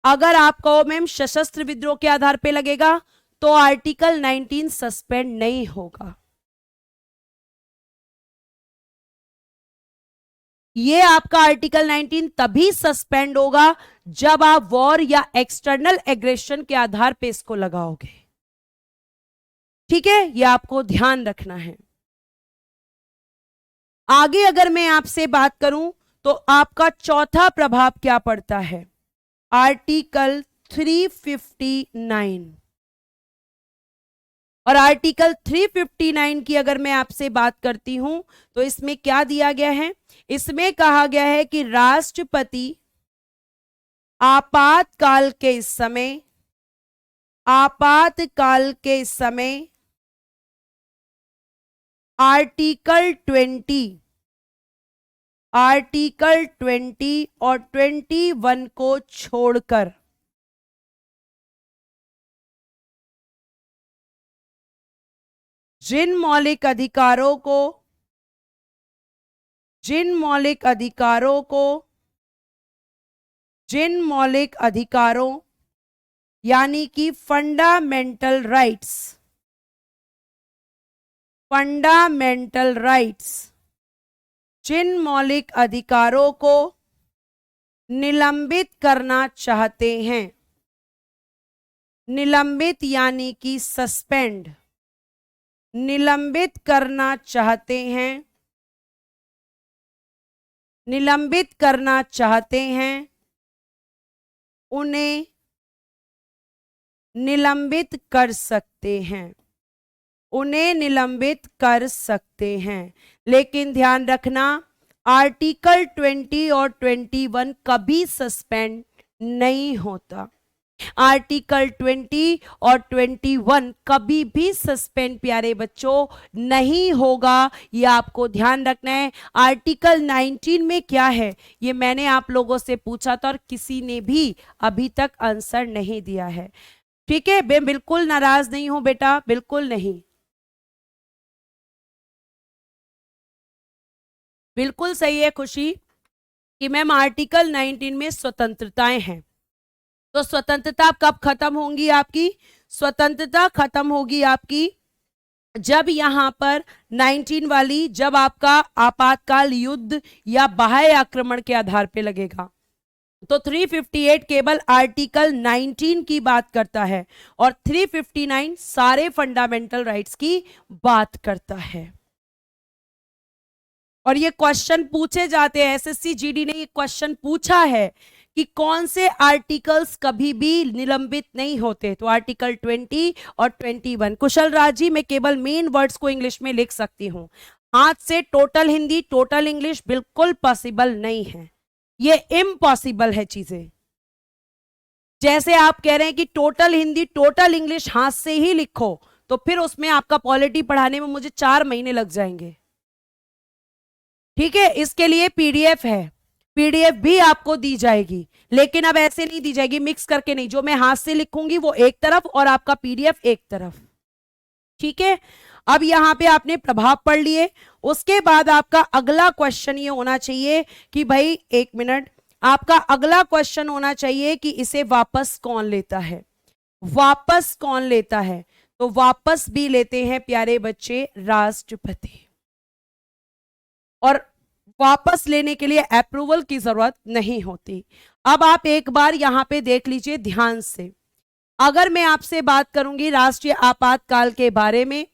[SPEAKER 1] अगर आप कहो मैम सशस्त्र विद्रोह के आधार पे लगेगा तो आर्टिकल 19 सस्पेंड नहीं होगा। ये आपका आर्टिकल 19 तभी सस्पेंड होगा जब आप वॉर या एक्सटर्नल एग्रेशन के आधार पे इसको लगाओगे। ठीक है, ये आपको ध्यान रखना है। आगे अगर मैं आपसे बात करूं तो आपका चौथा प्रभाव क्या पड़ता है, आर्टिकल 359। और आर्टिकल 359 की अगर मैं आपसे बात करती हूं तो इसमें क्या दिया गया है, इसमें कहा गया है कि राष्ट्रपति आपातकाल के समय आर्टिकल 20 और 21 को छोड़कर जिन मौलिक अधिकारों यानी कि फंडामेंटल राइट्स, जिन मौलिक अधिकारों को निलंबित करना चाहते हैं, निलंबित यानी कि सस्पेंड, निलंबित करना चाहते हैं, उन्हें निलंबित कर सकते हैं। लेकिन ध्यान रखना आर्टिकल 20 और 21 कभी सस्पेंड नहीं होता। आर्टिकल 20 और 21 कभी भी सस्पेंड प्यारे बच्चों नहीं होगा, ये आपको ध्यान रखना है। आर्टिकल 19 में क्या है ये मैंने आप लोगों से पूछा था और किसी ने भी अभी तक आंसर नहीं दिया है। ठीक है, मैं बिल्कुल नाराज नहीं हूं बेटा, बिल्कुल नहीं, बिल्कुल सही है खुशी कि मैम आर्टिकल 19 में स्वतंत्रताएं हैं। तो स्वतंत्रता कब खत्म होंगी आपकी, स्वतंत्रता खत्म होगी आपकी जब यहां पर 19 वाली, जब आपका आपातकाल युद्ध या बाह्य आक्रमण के आधार पे लगेगा। तो 358 केवल आर्टिकल 19 की बात करता है और 359 सारे फंडामेंटल राइट्स की बात करता है। और ये क्वेश्चन पूछे जाते हैं, एसएससी जीडी ने ये क्वेश्चन पूछा है कि कौन से आर्टिकल्स कभी भी निलंबित नहीं होते। तो आर्टिकल 20 और 21। कुशल राज जी, मैं केवल मेन वर्ड्स को इंग्लिश में लिख सकती हूं, हाथ से टोटल हिंदी टोटल इंग्लिश बिल्कुल पॉसिबल नहीं है, ये इम्पॉसिबल है चीजें। जैसे आप कह रहे हैं कि टोटल हिंदी टोटल इंग्लिश हाथ से ही लिखो, तो फिर उसमें आपका पॉलिटी पढ़ाने में मुझे 4 महीने लग जाएंगे। ठीक है, इसके लिए पीडीएफ है, पीडीएफ भी आपको दी जाएगी, लेकिन अब ऐसे नहीं दी जाएगी मिक्स करके नहीं, जो मैं हाथ से लिखूंगी वो एक तरफ और आपका पीडीएफ एक तरफ। ठीक है, अब यहां पे आपने प्रभाव पढ़ लिए, उसके बाद आपका अगला क्वेश्चन ये होना चाहिए कि भाई एक मिनट, आपका अगला क्वेश्चन होना चाहिए कि इसे वापस कौन लेता है, वापस कौन लेता है। तो वापस भी लेते हैं प्यारे बच्चे राष्ट्रपति, और वापस लेने के लिए अप्रूवल की जरूरत नहीं होती। अब आप एक बार यहां पे देख लीजिए ध्यान से, अगर मैं आपसे बात करूंगी राष्ट्रीय आपातकाल के बारे में,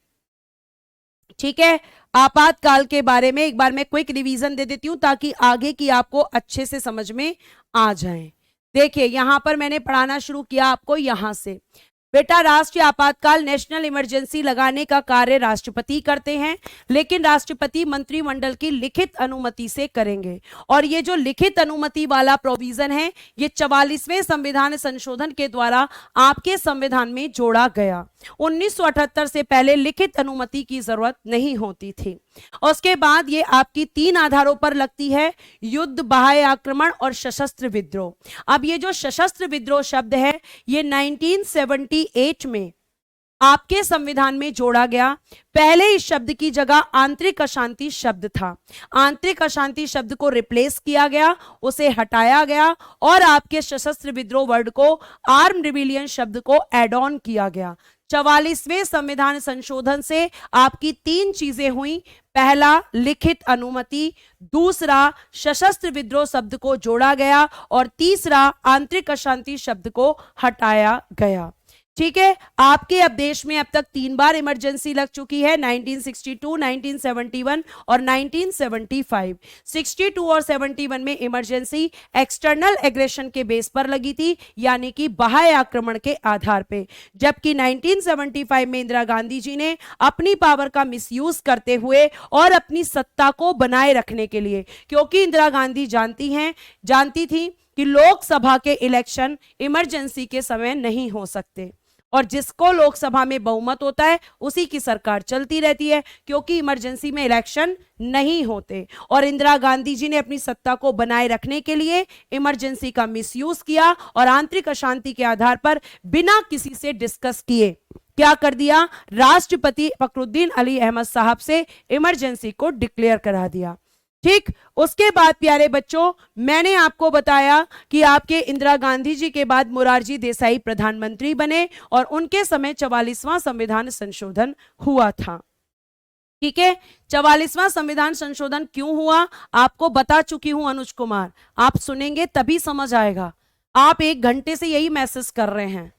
[SPEAKER 1] ठीक है, आपातकाल के बारे में एक बार मैं क्विक रिवीजन दे देती हूं ताकि आगे की आपको अच्छे से समझ में आ जाए। देखिए यहां पर मैंने पढ़ाना शुरू किया आपको यहां से, बेटा राष्ट्रीय आपातकाल नेशनल इमरजेंसी लगाने का कार्य राष्ट्रपति करते हैं, लेकिन राष्ट्रपति मंत्रिमंडल की लिखित अनुमति से करेंगे। और ये जो लिखित अनुमति वाला प्रोविजन है ये 44वें संविधान संशोधन के द्वारा आपके संविधान में जोड़ा गया। 1978 से पहले लिखित अनुमति की जरूरत नहीं होती थी। उसके बाद ये आपकी 3 आधारों पर लगती है, युद्ध, बाह्य आक्रमण और सशस्त्र विद्रोह। अब ये जो सशस्त्र विद्रोह शब्द है ये 1978 में आपके संविधान में जोड़ा गया। पहले इस शब्द की जगह आंतरिक अशांति शब्द था। आंतरिक अशांति शब्द को रिप्लेस किया गया, उसे हटाया गया और आपके सशस्त्र विद्रोह वर्ड को आर्म रिबिलियन शब्द को एड ऑन किया गया। 44वें संविधान संशोधन से आपकी 3 चीजें हुई। पहला, लिखित अनुमति, दूसरा, सशस्त्र विद्रोह शब्द को जोड़ा गया और तीसरा, आंतरिक अशांति शब्द को हटाया गया। ठीक है, आपके अब देश में अब तक 3 बार इमरजेंसी लग चुकी है, 1962, 1971 और 1975। 62 और 71 में इमरजेंसी एक्सटर्नल एग्रेशन के बेस पर लगी थी, यानी कि बाह्य आक्रमण के आधार पे, जबकि 1975 में इंदिरा गांधी जी ने अपनी पावर का मिसयूज करते हुए और अपनी सत्ता को बनाए रखने के लिए, क्योंकि इंदिरा गांधी जानती थी कि लोकसभा के इलेक्शन इमरजेंसी के समय नहीं हो सकते और जिसको लोकसभा में बहुमत होता है उसी की सरकार चलती रहती है, क्योंकि इमरजेंसी में इलेक्शन नहीं होते। और इंदिरा गांधी जी ने अपनी सत्ता को बनाए रखने के लिए इमरजेंसी का मिसयूज किया और आंतरिक अशांति के आधार पर बिना किसी से डिस्कस किए क्या कर दिया, राष्ट्रपति फखरुद्दीन अली अहमद साहब से इमरजेंसी को डिक्लेयर करा दिया। ठीक, उसके बाद प्यारे बच्चों मैंने आपको बताया कि आपके इंदिरा गांधी जी के बाद मोरारजी देसाई प्रधानमंत्री बने और उनके समय 44वां संविधान संशोधन हुआ था। ठीक है, 44वां संविधान संशोधन क्यों हुआ आपको बता चुकी हूं अनुज कुमार, आप सुनेंगे तभी समझ आएगा। आप 1 घंटे से यही मैसेज कर रहे हैं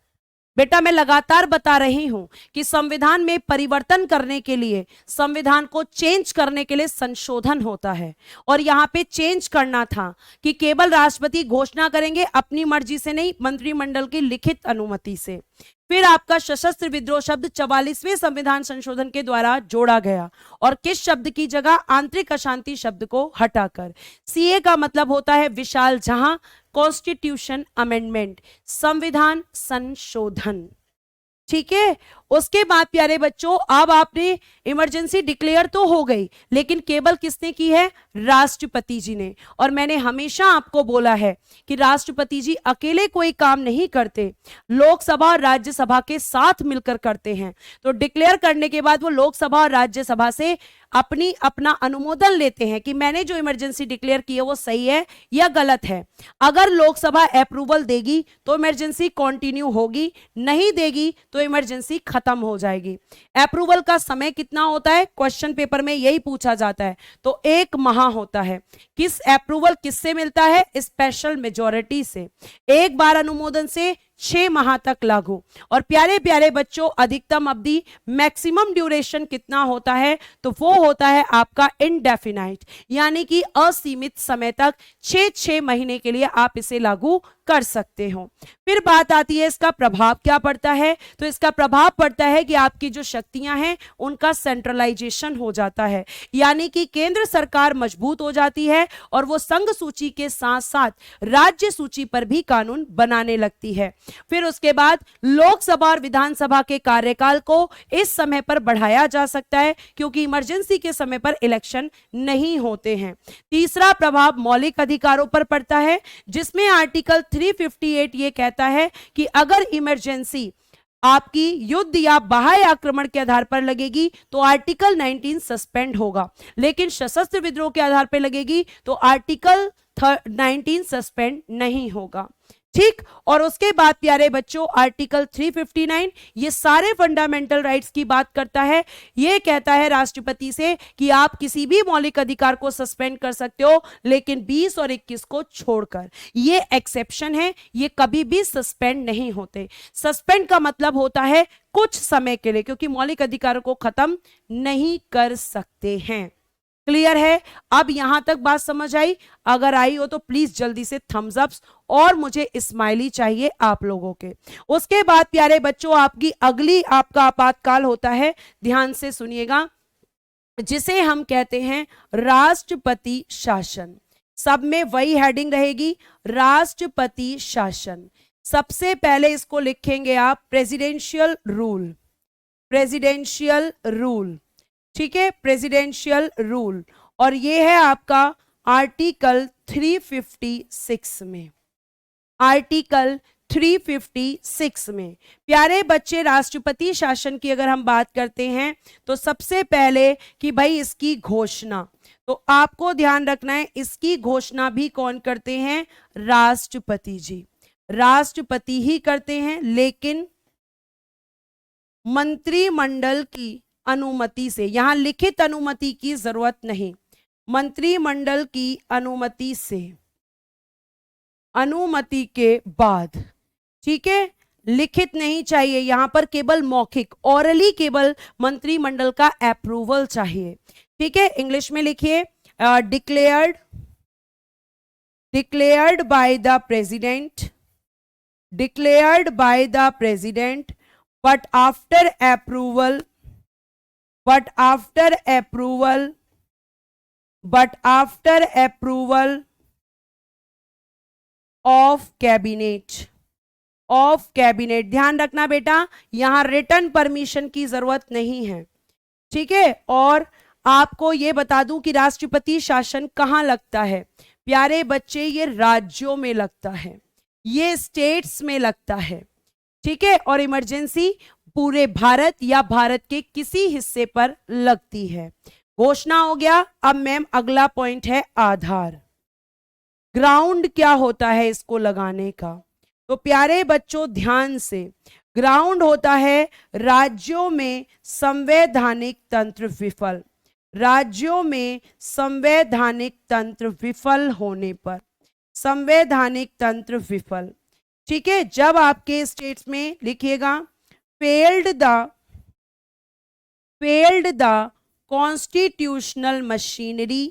[SPEAKER 1] बेटा, मैं लगातार बता रही हूं कि संविधान में परिवर्तन करने के लिए, संविधान को चेंज करने के लिए संशोधन होता है और यहां पे चेंज करना था कि केवल राष्ट्रपति घोषणा करेंगे, अपनी मर्जी से नहीं, मंत्रिमंडल की लिखित अनुमति से। फिर आपका सशस्त्र विद्रोह शब्द 44वें संविधान संशोधन के द्वारा जोड़ा गया और किस शब्द की जगह, आंतरिक अशांति शब्द को हटाकर। सीए का मतलब होता है विशाल जहां, कॉन्स्टिट्यूशन अमेंडमेंट, संविधान संशोधन। ठीक है, उसके बाद प्यारे बच्चों अब आपने इमरजेंसी डिक्लेयर तो हो गई, लेकिन केवल किसने की है, राष्ट्रपति जी ने। और मैंने हमेशा आपको बोला है कि राष्ट्रपति जी अकेले कोई काम नहीं करते, लोकसभा और राज्यसभा के साथ मिलकर करते हैं। तो डिक्लेयर करने के बाद वो लोकसभा और राज्यसभा से अपना अनुमोदन लेते हैं कि मैंने जो इमरजेंसी डिक्लेयर की है वो सही है या गलत है। अगर लोकसभा अप्रूवल देगी तो इमरजेंसी कंटिन्यू होगी, नहीं देगी तो इमरजेंसी खत्म हो जाएगी। अप्रूवल का समय कितना होता है, क्वेश्चन पेपर में यही पूछा जाता है, तो 1 माह होता है। किस अप्रूवल किससे मिलता है, स्पेशल मेजॉरिटी से। 1 बार अनुमोदन से 6 माह तक लागू। और प्यारे प्यारे बच्चों अधिकतम अवधि, मैक्सिमम ड्यूरेशन कितना होता है, तो वो होता है आपका इनडेफिनाइट, यानी कि असीमित समय तक 6 महीने के लिए आप इसे लागू कर सकते हो। फिर बात आती है इसका प्रभाव क्या पड़ता है, तो इसका प्रभाव पड़ता है कि आपकी जो शक्तियां हैं उनका सेंट्रलाइजेशन हो जाता है, यानी कि केंद्र सरकार मजबूत हो जाती है और वो संघ सूची के साथ साथ राज्य सूची पर भी कानून बनाने लगती है। फिर उसके बाद लोकसभा और विधानसभा के कार्यकाल को इस समय पर बढ़ाया जा सकता है, क्योंकि इमरजेंसी के समय पर इलेक्शन नहीं होते हैं। तीसरा प्रभाव मौलिक अधिकारों पर पड़ता है, जिसमें आर्टिकल 358 ये कहता है कि अगर इमरजेंसी आपकी युद्ध या बाह्य आक्रमण के आधार पर लगेगी तो आर्टिकल 19 सस्पेंड होगा, लेकिन सशस्त्र विद्रोह के आधार पर लगेगी तो आर्टिकल 19 सस्पेंड नहीं होगा। ठीक, और उसके बाद प्यारे बच्चों आर्टिकल 359 ये सारे फंडामेंटल राइट्स की बात करता है। ये कहता है राष्ट्रपति से कि आप किसी भी मौलिक अधिकार को सस्पेंड कर सकते हो, लेकिन 20 और 21 को छोड़कर। ये एक्सेप्शन है, ये कभी भी सस्पेंड नहीं होते। सस्पेंड का मतलब होता है कुछ समय के लिए, क्योंकि मौलिक अधिकारों को खत्म नहीं कर सकते हैं। क्लियर है? अब यहां तक बात समझ आई? अगर आई हो तो प्लीज जल्दी से थम्स अप्स और मुझे स्माइली चाहिए आप लोगों के। उसके बाद प्यारे बच्चों आपकी अगली आपका आपातकाल होता है, ध्यान से सुनिएगा, जिसे हम कहते हैं राष्ट्रपति शासन। सब में वही हेडिंग रहेगी, राष्ट्रपति शासन। सबसे पहले इसको लिखेंगे आप प्रेसिडेंशियल रूल, प्रेसिडेंशियल रूल, ठीक है, प्रेसिडेंशियल रूल। और ये है आपका आर्टिकल 356 में, आर्टिकल 356 में। प्यारे बच्चे राष्ट्रपति शासन की अगर हम बात करते हैं तो सबसे पहले कि भाई इसकी घोषणा, तो आपको ध्यान रखना है इसकी घोषणा भी कौन करते हैं? राष्ट्रपति जी, राष्ट्रपति ही करते हैं, लेकिन मंत्रिमंडल की अनुमति से। यहां लिखित अनुमति की जरूरत नहीं, मंत्रिमंडल की अनुमति से, अनुमति के बाद, ठीक है, लिखित नहीं चाहिए यहां पर, केवल मौखिक, ओरली केवल मंत्रिमंडल का अप्रूवल चाहिए, ठीक है। इंग्लिश में लिखिए, declared, declared by the president, declared by the president, but after approval, but after approval, but after approval of cabinet, of cabinet। ध्यान रखना बेटा यहां रिटर्न परमिशन की जरूरत नहीं है, ठीक है। और आपको यह बता दूं कि राष्ट्रपति शासन कहां लगता है प्यारे बच्चे, ये राज्यों में लगता है, ये स्टेट्स में लगता है, ठीक है। और इमरजेंसी पूरे भारत या भारत के किसी हिस्से पर लगती है। घोषणा हो गया। अब मैम अगला पॉइंट है आधार, ग्राउंड क्या होता है इसको लगाने का। तो प्यारे बच्चों ध्यान से, ग्राउंड होता है राज्यों में संवैधानिक तंत्र विफल, राज्यों में संवैधानिक तंत्र विफल होने पर, संवैधानिक तंत्र विफल, ठीक है। जब आपके स्टेट्स में लिखिएगा failed the constitutional machinery,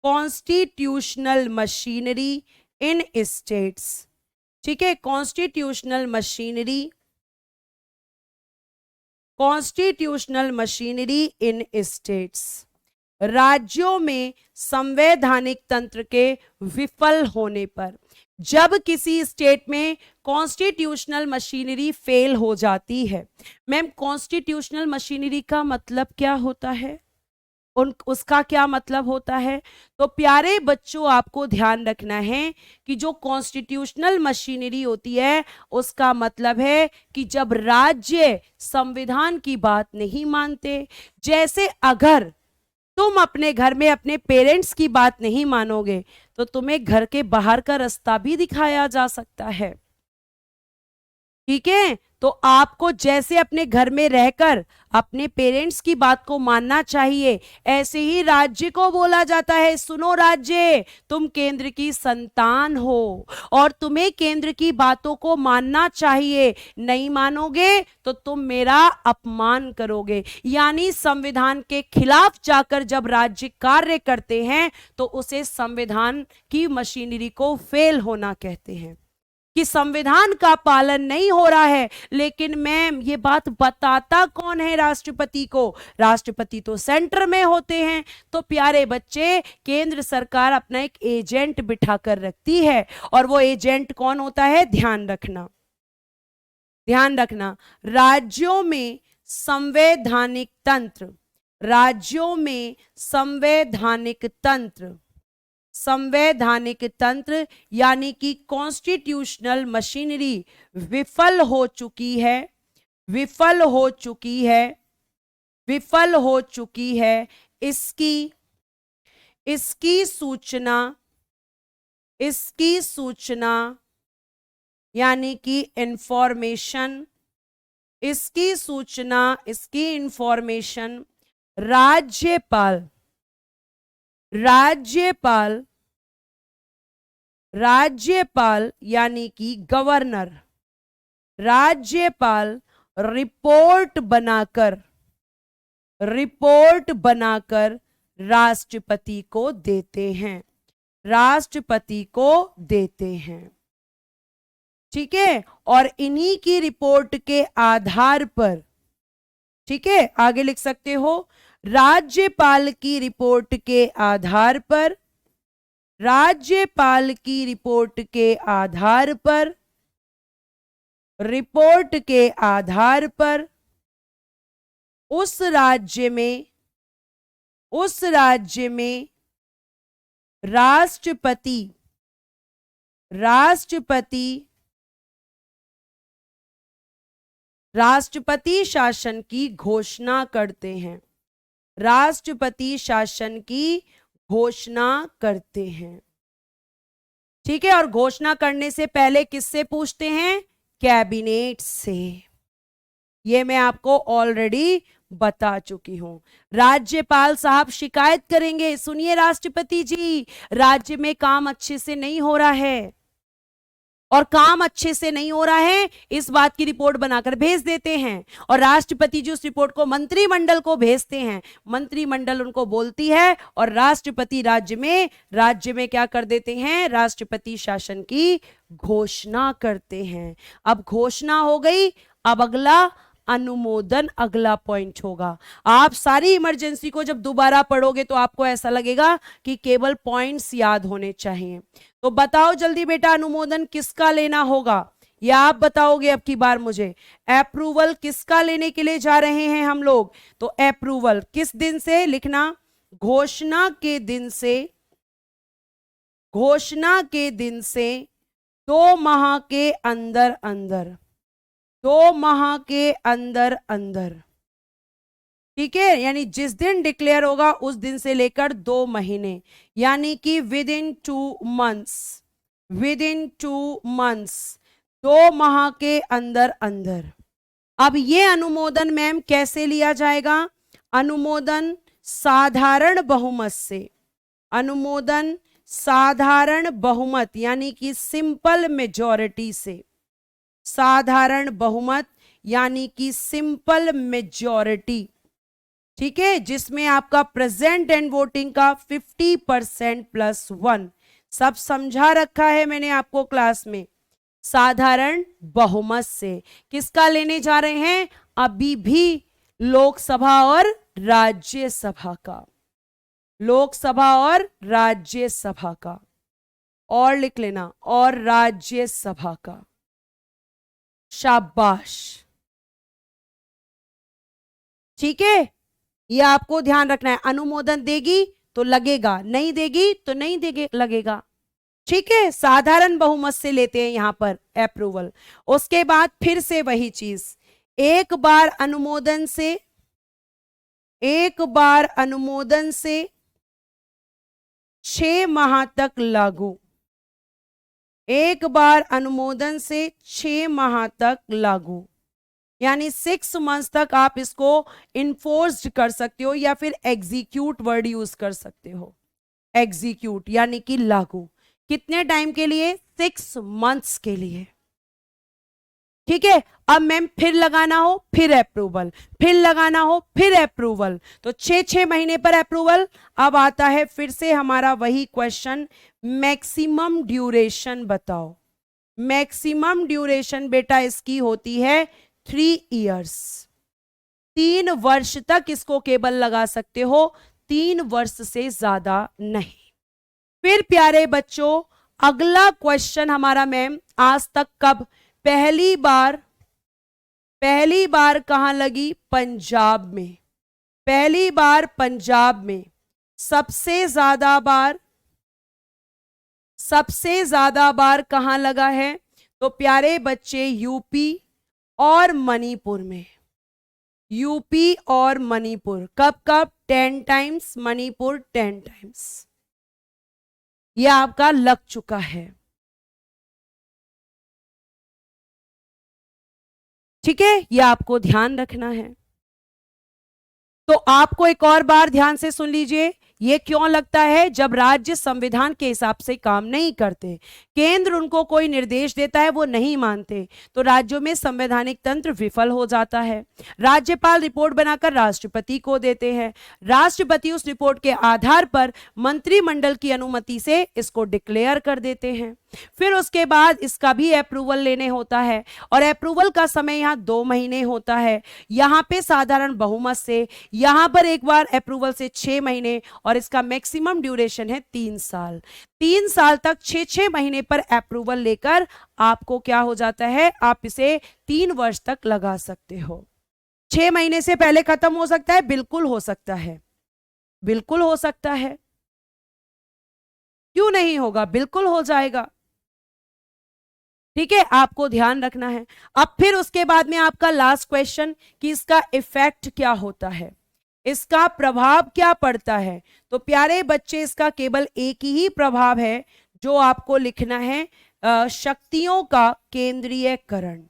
[SPEAKER 1] constitutional machinery in states, ठीक है, constitutional machinery, constitutional machinery in states, राज्यों में संवैधानिक तंत्र के विफल होने पर। जब किसी स्टेट में कॉन्स्टिट्यूशनल मशीनरी फेल हो जाती है, मैम कॉन्स्टिट्यूशनल मशीनरी का मतलब क्या होता है, उसका क्या मतलब होता है? तो प्यारे बच्चों आपको ध्यान रखना है कि जो कॉन्स्टिट्यूशनल मशीनरी होती है उसका मतलब है कि जब राज्य संविधान की बात नहीं मानते, जैसे अगर तुम अपने घर में अपने पेरेंट्स की बात नहीं मानोगे तो तुम्हें घर के बाहर का रास्ता भी दिखाया जा सकता है, ठीक है। तो आपको जैसे अपने घर में रहकर अपने पेरेंट्स की बात को मानना चाहिए, ऐसे ही राज्य को बोला जाता है, सुनो राज्य तुम केंद्र की संतान हो और तुम्हें केंद्र की बातों को मानना चाहिए, नहीं मानोगे तो तुम मेरा अपमान करोगे। यानी संविधान के खिलाफ जाकर जब राज्य कार्य करते हैं तो उसे संविधान की मशीनरी को फेल होना कहते हैं, कि संविधान का पालन नहीं हो रहा है। लेकिन मैम ये बात बताता कौन है राष्ट्रपति को? राष्ट्रपति तो सेंटर में होते हैं। तो प्यारे बच्चे केंद्र सरकार अपना एक एजेंट बिठा कर रखती है, और वो एजेंट कौन होता है? ध्यान रखना, ध्यान रखना, राज्यों में संवैधानिक तंत्र, राज्यों में संवैधानिक तंत्र, संवैधानिक तंत्र यानी कि कॉन्स्टिट्यूशनल मशीनरी विफल हो चुकी है, विफल हो चुकी है, विफल हो चुकी है। इसकी सूचना, इसकी सूचना यानी कि इंफॉर्मेशन, इसकी सूचना, इसकी इंफॉर्मेशन राज्यपाल, राज्यपाल, राज्यपाल यानी कि गवर्नर, राज्यपाल रिपोर्ट बनाकर, रिपोर्ट बनाकर राष्ट्रपति को देते हैं, राष्ट्रपति को देते हैं। ठीक है, और इन्हीं की रिपोर्ट के आधार पर, ठीक है, आगे लिख सकते हो, राज्यपाल की रिपोर्ट के आधार पर, राज्यपाल की रिपोर्ट के आधार पर, रिपोर्ट के आधार पर उस राज्य में राष्ट्रपति शासन की घोषणा करते हैं, राष्ट्रपति शासन की घोषणा करते हैं। ठीक है, और घोषणा करने से पहले किससे पूछते हैं? कैबिनेट से। ये मैं आपको ऑलरेडी बता चुकी हूं। राज्यपाल साहब शिकायत करेंगे, सुनिए राष्ट्रपति जी, राज्य में काम अच्छे से नहीं हो रहा है, और काम अच्छे से नहीं हो रहा है इस बात की रिपोर्ट बनाकर भेज देते हैं, और राष्ट्रपति जी उस रिपोर्ट को मंत्रिमंडल को भेजते हैं, मंत्रिमंडल उनको बोलती है, और राष्ट्रपति राज्य में क्या कर देते हैं? राष्ट्रपति शासन की घोषणा करते हैं। अब घोषणा हो गई, अब अगला अनुमोदन, अगला पॉइंट होगा। आप सारी इमरजेंसी को जब दोबारा पढ़ोगे तो आपको ऐसा लगेगा कि केवल पॉइंट्स याद होने चाहिए। तो बताओ जल्दी बेटा, अनुमोदन किसका लेना होगा? या आप बताओगे अब की बार मुझे? अप्रूवल किसका लेने के लिए जा रहे हैं हम लोग? तो अप्रूवल किस दिन से लिखना? घोषणा के दिन से, घोषणा के दिन से 2 माह के अंदर अंदर, 2 माह के अंदर अंदर। ठीक है, यानी जिस दिन डिक्लेयर होगा उस दिन से लेकर 2 महीने, यानी कि with in 2 months, with in 2 months, 2 माह के अंदर अंदर। अब ये अनुमोदन मैम कैसे लिया जाएगा? अनुमोदन साधारण बहुमत से, अनुमोदन साधारण बहुमत यानी कि सिंपल मेजॉरिटी से, साधारण बहुमत यानी कि सिंपल मेजॉरिटी। ठीक है, जिसमें आपका प्रेजेंट एंड वोटिंग का 50% + 1 सब समझा रखा है मैंने आपको क्लास में। साधारण बहुमत से किसका लेने जा रहे हैं? अभी भी लोकसभा और राज्यसभा का, लोकसभा और राज्यसभा का, और लिख लेना, और राज्यसभा का। शाबाश, ठीक है, ये आपको ध्यान रखना है। अनुमोदन देगी तो लगेगा, नहीं देगी तो नहीं देगे लगेगा। ठीक है, साधारण बहुमत से लेते हैं यहां पर अप्रूवल। उसके बाद फिर से वही चीज, एक बार अनुमोदन से, एक बार अनुमोदन से 6 माह तक लागू, एक बार अनुमोदन से 6 माह तक लागू, यानी 6 मंथ्स तक आप इसको इन्फोर्स्ड कर सकते हो, या फिर एग्जीक्यूट वर्ड यूज कर सकते हो। एग्जीक्यूट यानी कि लागू, कितने टाइम के लिए? 6 मंथ्स के लिए। ठीक है, अब मैम फिर लगाना हो फिर अप्रूवल, फिर लगाना हो फिर अप्रूवल, तो 6 महीने पर अप्रूवल। अब आता है फिर से हमारा वही क्वेश्चन, मैक्सिमम ड्यूरेशन बताओ। मैक्सिमम ड्यूरेशन बेटा इसकी होती है 3 इयर्स, 3 वर्ष तक इसको केवल लगा सकते हो, 3 वर्ष से ज्यादा नहीं। फिर प्यारे बच्चों अगला क्वेश्चन हमारा मैम, आज तक कब पहली बार कहां लगी? पंजाब में, पहली बार पंजाब में। सबसे ज्यादा बार कहां लगा है? तो प्यारे बच्चे यूपी और मणिपुर में, यूपी और मणिपुर। कब कब? 10 टाइम्स, मणिपुर 10 टाइम्स। यह आपका लग चुका है। ठीक है, यह आपको ध्यान रखना है। तो आपको एक और बार ध्यान से सुन लीजिए ये क्यों लगता है? जब राज्य संविधान के हिसाब से काम नहीं करते, केंद्र उनको कोई निर्देश देता है वो नहीं मानते, तो राज्यों में संवैधानिक तंत्र विफल हो जाता है। राज्यपाल रिपोर्ट बनाकर राष्ट्रपति को देते हैं, राष्ट्रपति उस रिपोर्ट के आधार पर मंत्रिमंडल की अनुमति से इसको डिक्लेयर कर देते हैं। फिर उसके बाद इसका भी अप्रूवल लेने होता है, और अप्रूवल का समय यहाँ 2 महीने होता है, यहाँ पे साधारण बहुमत से, यहाँ पर एक बार अप्रूवल से 6 महीने, और इसका मैक्सिमम ड्यूरेशन है 3 साल। 3 साल तक 6-6 महीने पर अप्रूवल लेकर आपको क्या हो जाता है, आप इसे 3 वर्ष तक लगा सकते हो। 6 महीने से पहले खत्म हो सकता है? बिल्कुल हो सकता है, बिल्कुल हो सकता है। क्यों नहीं होगा? बिल्कुल हो जाएगा। ठीक है, आपको ध्यान रखना है। अब फिर उसके बाद में आपका लास्ट क्वेश्चन कि इसका इफेक्ट क्या होता है, इसका प्रभाव क्या पड़ता है। तो प्यारे बच्चे, इसका केवल एक ही प्रभाव है जो आपको लिखना है, शक्तियों का केंद्रीयकरण।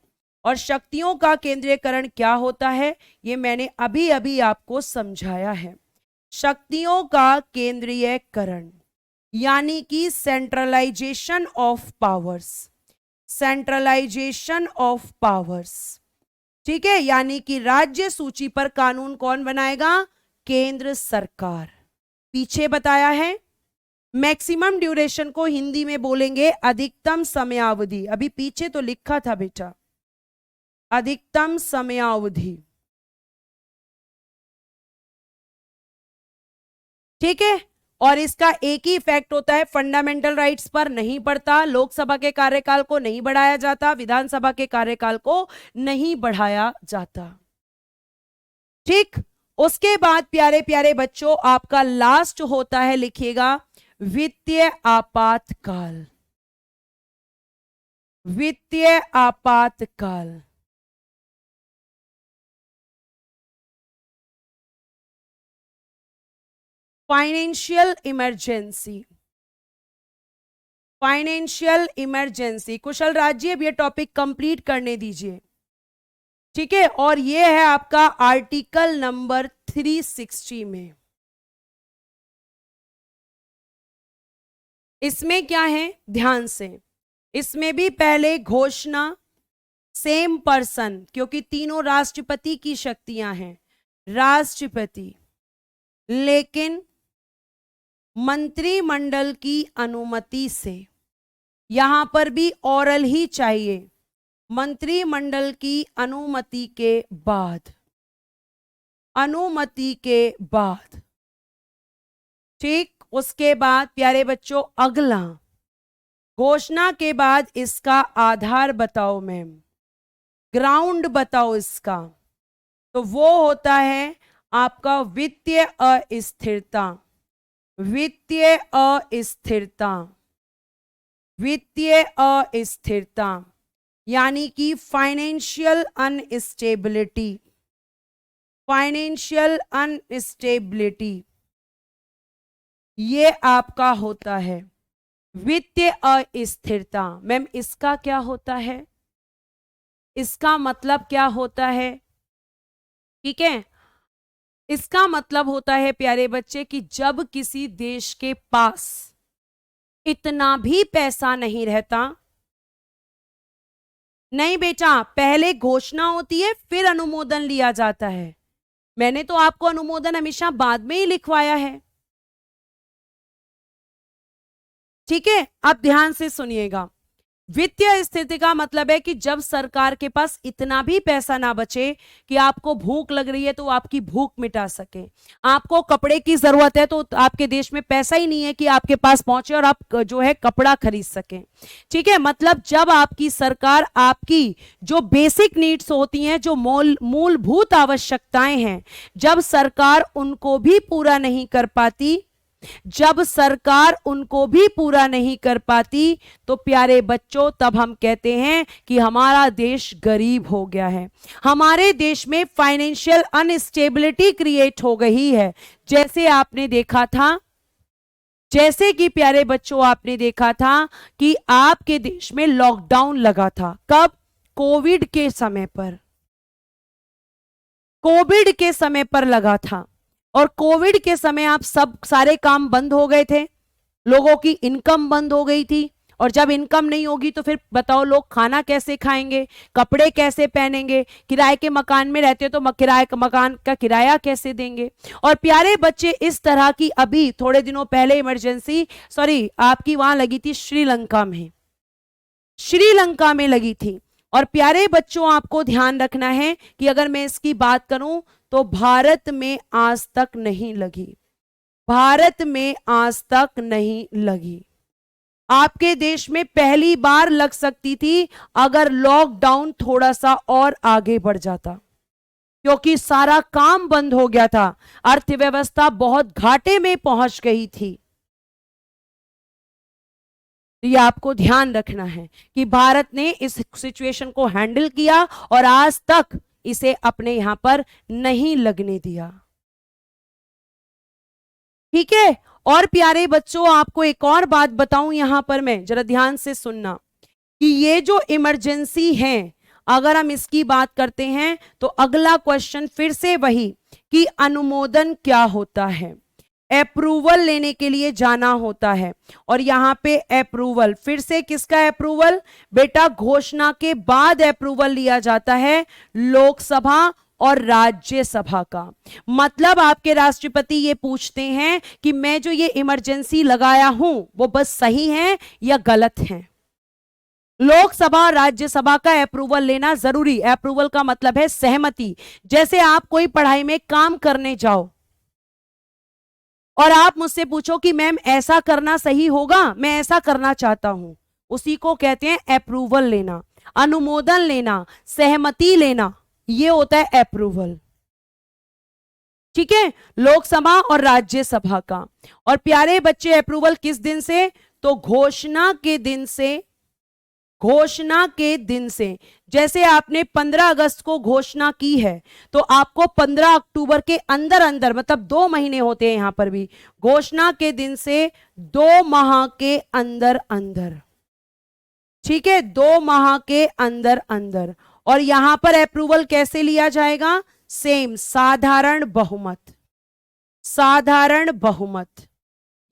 [SPEAKER 1] और शक्तियों का केंद्रीयकरण क्या होता है, ये मैंने अभी अभी आपको समझाया है। शक्तियों का केंद्रीयकरण यानी कि centralisation of powers, centralisation of powers. ठीक है, यानी कि राज्य सूची पर कानून कौन बनाएगा? केंद्र सरकार। पीछे बताया है, मैक्सिमम ड्यूरेशन को हिंदी में बोलेंगे अधिकतम समयावधि। अभी पीछे तो लिखा था बेटा अधिकतम समयावधि। ठीक है, और इसका एक ही इफेक्ट होता है, फंडामेंटल राइट्स पर नहीं पड़ता, लोकसभा के कार्यकाल को नहीं बढ़ाया जाता, विधानसभा के कार्यकाल को नहीं बढ़ाया जाता। ठीक, उसके बाद प्यारे प्यारे बच्चों आपका लास्ट होता है, लिखिएगा वित्तीय आपातकाल। वित्तीय आपातकाल फाइनेंशियल इमरजेंसी, फाइनेंशियल इमरजेंसी। कुशल राज्य, अब ये टॉपिक कंप्लीट करने दीजिए। ठीक है, और ये है आपका आर्टिकल नंबर 360 में। इसमें क्या है, ध्यान से, इसमें भी पहले घोषणा सेम पर्सन, क्योंकि तीनों राष्ट्रपति की शक्तियां हैं, राष्ट्रपति, लेकिन मंत्रिमंडल की अनुमति से, यहां पर भी ऑरल ही चाहिए, मंत्रिमंडल की अनुमति के बाद, अनुमति के बाद। ठीक, उसके बाद प्यारे बच्चों अगला, घोषणा के बाद इसका आधार बताओ मैम, ग्राउंड बताओ इसका, तो वो होता है आपका वित्तीय अस्थिरता, वित्तीय अस्थिरता, वित्तीय अस्थिरता यानी कि फाइनेंशियल अनस्टेबिलिटी, फाइनेंशियल अनस्टेबिलिटी, ये आपका होता है वित्तीय अस्थिरता। मैम इसका क्या होता है, इसका मतलब क्या होता है? ठीक है, इसका मतलब होता है प्यारे बच्चे कि जब किसी देश के पास इतना भी पैसा नहीं रहता, नहीं बेटा, पहले घोषणा होती है फिर अनुमोदन लिया जाता है। मैंने तो आपको अनुमोदन हमेशा बाद में ही लिखवाया है। ठीक है, अब ध्यान से सुनिएगा, वित्तीय स्थिति का मतलब है कि जब सरकार के पास इतना भी पैसा ना बचे कि आपको भूख लग रही है तो आपकी भूख मिटा सके, आपको कपड़े की जरूरत है तो आपके देश में पैसा ही नहीं है कि आपके पास पहुंचे और आप जो है कपड़ा खरीद सकें। ठीक है, मतलब जब आपकी सरकार आपकी जो बेसिक नीड्स होती हैं, जो मूलभूत आवश्यकताएं हैं, जब सरकार उनको भी पूरा नहीं कर पाती, जब सरकार उनको भी पूरा नहीं कर पाती, तो प्यारे बच्चों तब हम कहते हैं कि हमारा देश गरीब हो गया है, हमारे देश में फाइनेंशियल अनस्टेबिलिटी क्रिएट हो गई है। जैसे आपने देखा था, जैसे कि प्यारे बच्चों आपने देखा था कि आपके देश में लॉकडाउन लगा था, कब? कोविड के समय पर, कोविड के समय पर लगा था, और कोविड के समय आप सब सारे काम बंद हो गए थे, लोगों की इनकम बंद हो गई थी, और जब इनकम नहीं होगी तो फिर बताओ लोग खाना कैसे खाएंगे, कपड़े कैसे पहनेंगे, किराए के मकान में रहते तो किराए का मकान का किराया कैसे देंगे। और प्यारे बच्चे, इस तरह की अभी थोड़े दिनों पहले इमरजेंसी, सॉरी आपकी वहां लगी थी श्रीलंका में, श्रीलंका में लगी थी। और प्यारे बच्चों, आपको ध्यान रखना है कि अगर मैं इसकी बात करूं तो भारत में आज तक नहीं लगी, भारत में आज तक नहीं लगी। आपके देश में पहली बार लग सकती थी अगर लॉकडाउन थोड़ा सा और आगे बढ़ जाता, क्योंकि सारा काम बंद हो गया था, अर्थव्यवस्था बहुत घाटे में पहुंच गई थी। ये आपको ध्यान रखना है कि भारत ने इस सिचुएशन को हैंडल किया और आज तक इसे अपने यहां पर नहीं लगने दिया। ठीक है। और प्यारे बच्चों, आपको एक और बात बताऊं यहां पर, मैं जरा ध्यान से सुनना कि ये जो इमरजेंसी है, अगर हम इसकी बात करते हैं तो अगला क्वेश्चन फिर से वही कि अनुमोदन क्या होता है, अप्रूवल लेने के लिए जाना होता है। और यहां पे अप्रूवल फिर से किसका अप्रूवल, बेटा घोषणा के बाद अप्रूवल लिया जाता है लोकसभा और राज्यसभा का। मतलब आपके राष्ट्रपति ये पूछते हैं कि मैं जो ये इमरजेंसी लगाया हूं वो बस सही है या गलत है। लोकसभा और राज्यसभा का अप्रूवल लेना जरूरी, अप्रूवल का मतलब है सहमति। जैसे आप कोई पढ़ाई में काम करने जाओ और आप मुझसे पूछो कि मैम ऐसा करना सही होगा, मैं ऐसा करना चाहता हूं, उसी को कहते हैं अप्रूवल लेना, अनुमोदन लेना, सहमति लेना, ये होता है अप्रूवल। ठीक है, लोकसभा और राज्यसभा का। और प्यारे बच्चे, अप्रूवल किस दिन से, तो घोषणा के दिन से, घोषणा के दिन से। जैसे आपने 15 अगस्त को घोषणा की है तो आपको 15 अक्टूबर के अंदर अंदर, मतलब 2 महीने होते हैं यहां पर भी, घोषणा के दिन से 2 माह के अंदर अंदर, ठीक है, 2 माह के अंदर अंदर। और यहां पर अप्रूवल कैसे लिया जाएगा, सेम साधारण बहुमत, साधारण बहुमत,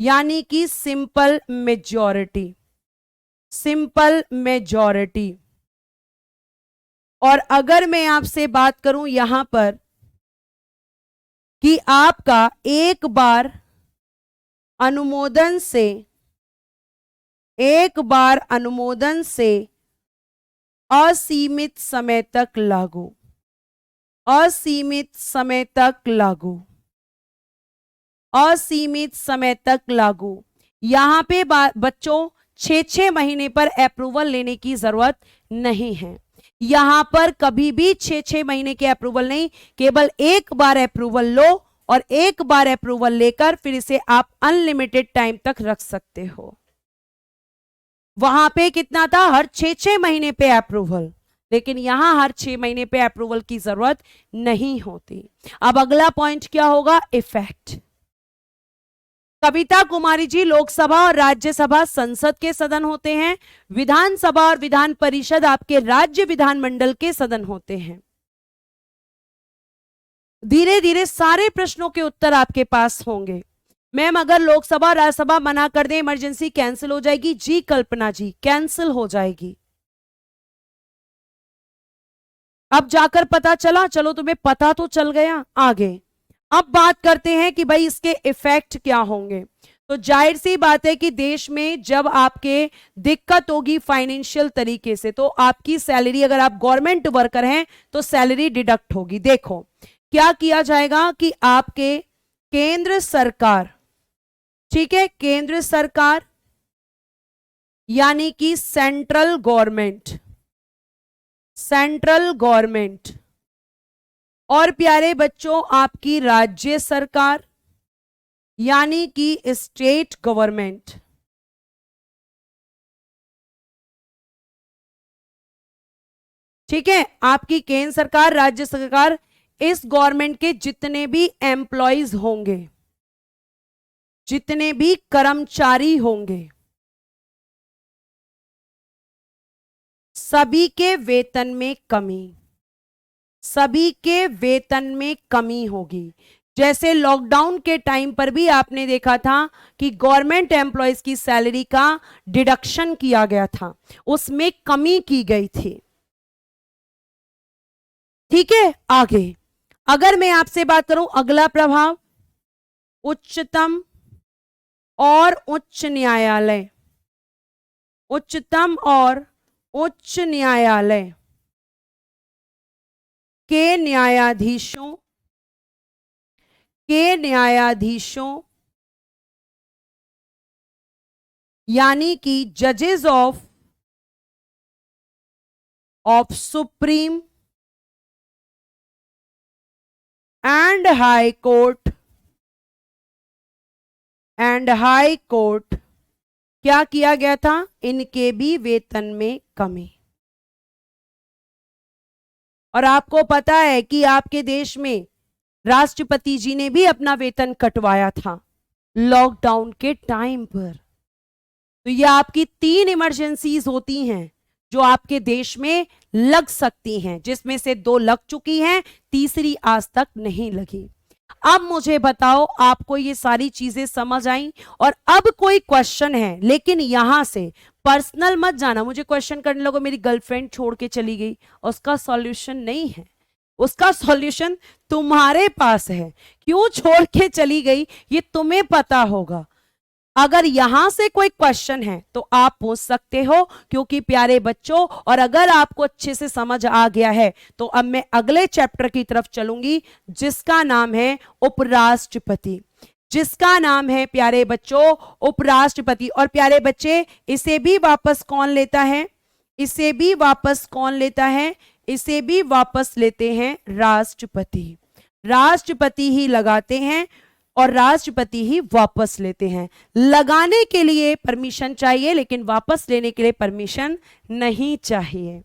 [SPEAKER 1] यानी कि सिंपल मेजॉरिटी, सिंपल मेजॉरिटी। और अगर मैं आपसे बात करूं यहां पर कि आपका एक बार अनुमोदन से, एक बार अनुमोदन से असीमित समय तक लागू, असीमित समय तक लागू, असीमित समय तक लागू। यहां पे बच्चों 6-6 महीने पर अप्रूवल लेने की जरूरत नहीं है। यहां पर कभी भी 6-6 महीने के अप्रूवल नहीं, केवल एक बार अप्रूवल लो और एक बार अप्रूवल लेकर फिर इसे आप अनलिमिटेड टाइम तक रख सकते हो। वहां पे कितना था, हर 6-6 महीने पे अप्रूवल, लेकिन यहां हर 6 महीने पे अप्रूवल की जरूरत नहीं होती। अब अगला पॉइंट क्या होगा, इफेक्ट। कविता कुमारी जी, लोकसभा और राज्यसभा संसद के सदन होते हैं, विधानसभा और विधान परिषद आपके राज्य विधानमंडल के सदन होते हैं। धीरे धीरे सारे प्रश्नों के उत्तर आपके पास होंगे। मैम अगर लोकसभा और राज्यसभा मना कर दे, इमरजेंसी कैंसिल हो जाएगी, जी कल्पना जी कैंसिल हो जाएगी। अब जाकर पता चला, चलो तुम्हें पता तो चल गया। आगे अब बात करते हैं कि भाई इसके इफेक्ट क्या होंगे। तो जाहिर सी बात है कि देश में जब आपके दिक्कत होगी फाइनेंशियल तरीके से, तो आपकी सैलरी, अगर आप गवर्नमेंट वर्कर हैं तो सैलरी डिडक्ट होगी। देखो क्या किया जाएगा कि आपके केंद्र सरकार, ठीक है, केंद्र सरकार यानी कि सेंट्रल गवर्नमेंट, सेंट्रल गवर्नमेंट, और प्यारे बच्चों आपकी राज्य सरकार यानी कि स्टेट गवर्नमेंट, ठीक है, आपकी केंद्र सरकार, राज्य सरकार, इस गवर्नमेंट के जितने भी एम्प्लॉइज होंगे, जितने भी कर्मचारी होंगे, सभी के वेतन में कमी, सभी के वेतन में कमी होगी। जैसे लॉकडाउन के टाइम पर भी आपने देखा था कि गवर्नमेंट एम्प्लॉयज की सैलरी का डिडक्शन किया गया था, उसमें कमी की गई थी। ठीक है, आगे अगर मैं आपसे बात करूं, अगला प्रभाव उच्चतम और उच्च न्यायालय। उच्चतम और उच्च न्यायालय के न्यायाधीशों यानी कि जजेस of supreme and high court क्या किया गया था, इनके भी वेतन में कमी। और आपको पता है कि आपके देश में राष्ट्रपति जी ने भी अपना वेतन कटवाया था लॉकडाउन के टाइम पर। तो ये आपकी 3 इमरजेंसीज होती हैं जो आपके देश में लग सकती हैं, जिसमें से 2 लग चुकी हैं, तीसरी आज तक नहीं लगी। अब मुझे बताओ, आपको ये सारी चीजें समझ आई? और अब कोई क्वेश्चन है, लेकिन यहां से पर्सनल मत जाना। मुझे क्वेश्चन करने लगो मेरी गर्लफ्रेंड छोड़ के चली गई, उसका सॉल्यूशन नहीं है, उसका सॉल्यूशन तुम्हारे पास है। क्यों छोड़ के चली गई ये तुम्हें पता होगा। अगर यहां से कोई क्वेश्चन है तो आप पूछ सकते हो, क्योंकि प्यारे बच्चों, और अगर आपको अच्छे से समझ आ गया है तो अब मैं अगले चैप्टर की तरफ चलूंगी, जिसका नाम है उपराष्ट्रपति। जिसका नाम है प्यारे बच्चों उपराष्ट्रपति। और प्यारे बच्चे, इसे भी वापस कौन लेता है? इसे भी वापस कौन लेता है? इसे भी वापस लेते हैं राष्ट्रपति। राष्ट्रपति ही लगाते हैं और राष्ट्रपति ही वापस लेते हैं। लगाने के लिए परमिशन चाहिए, लेकिन वापस लेने के लिए परमिशन नहीं चाहिए।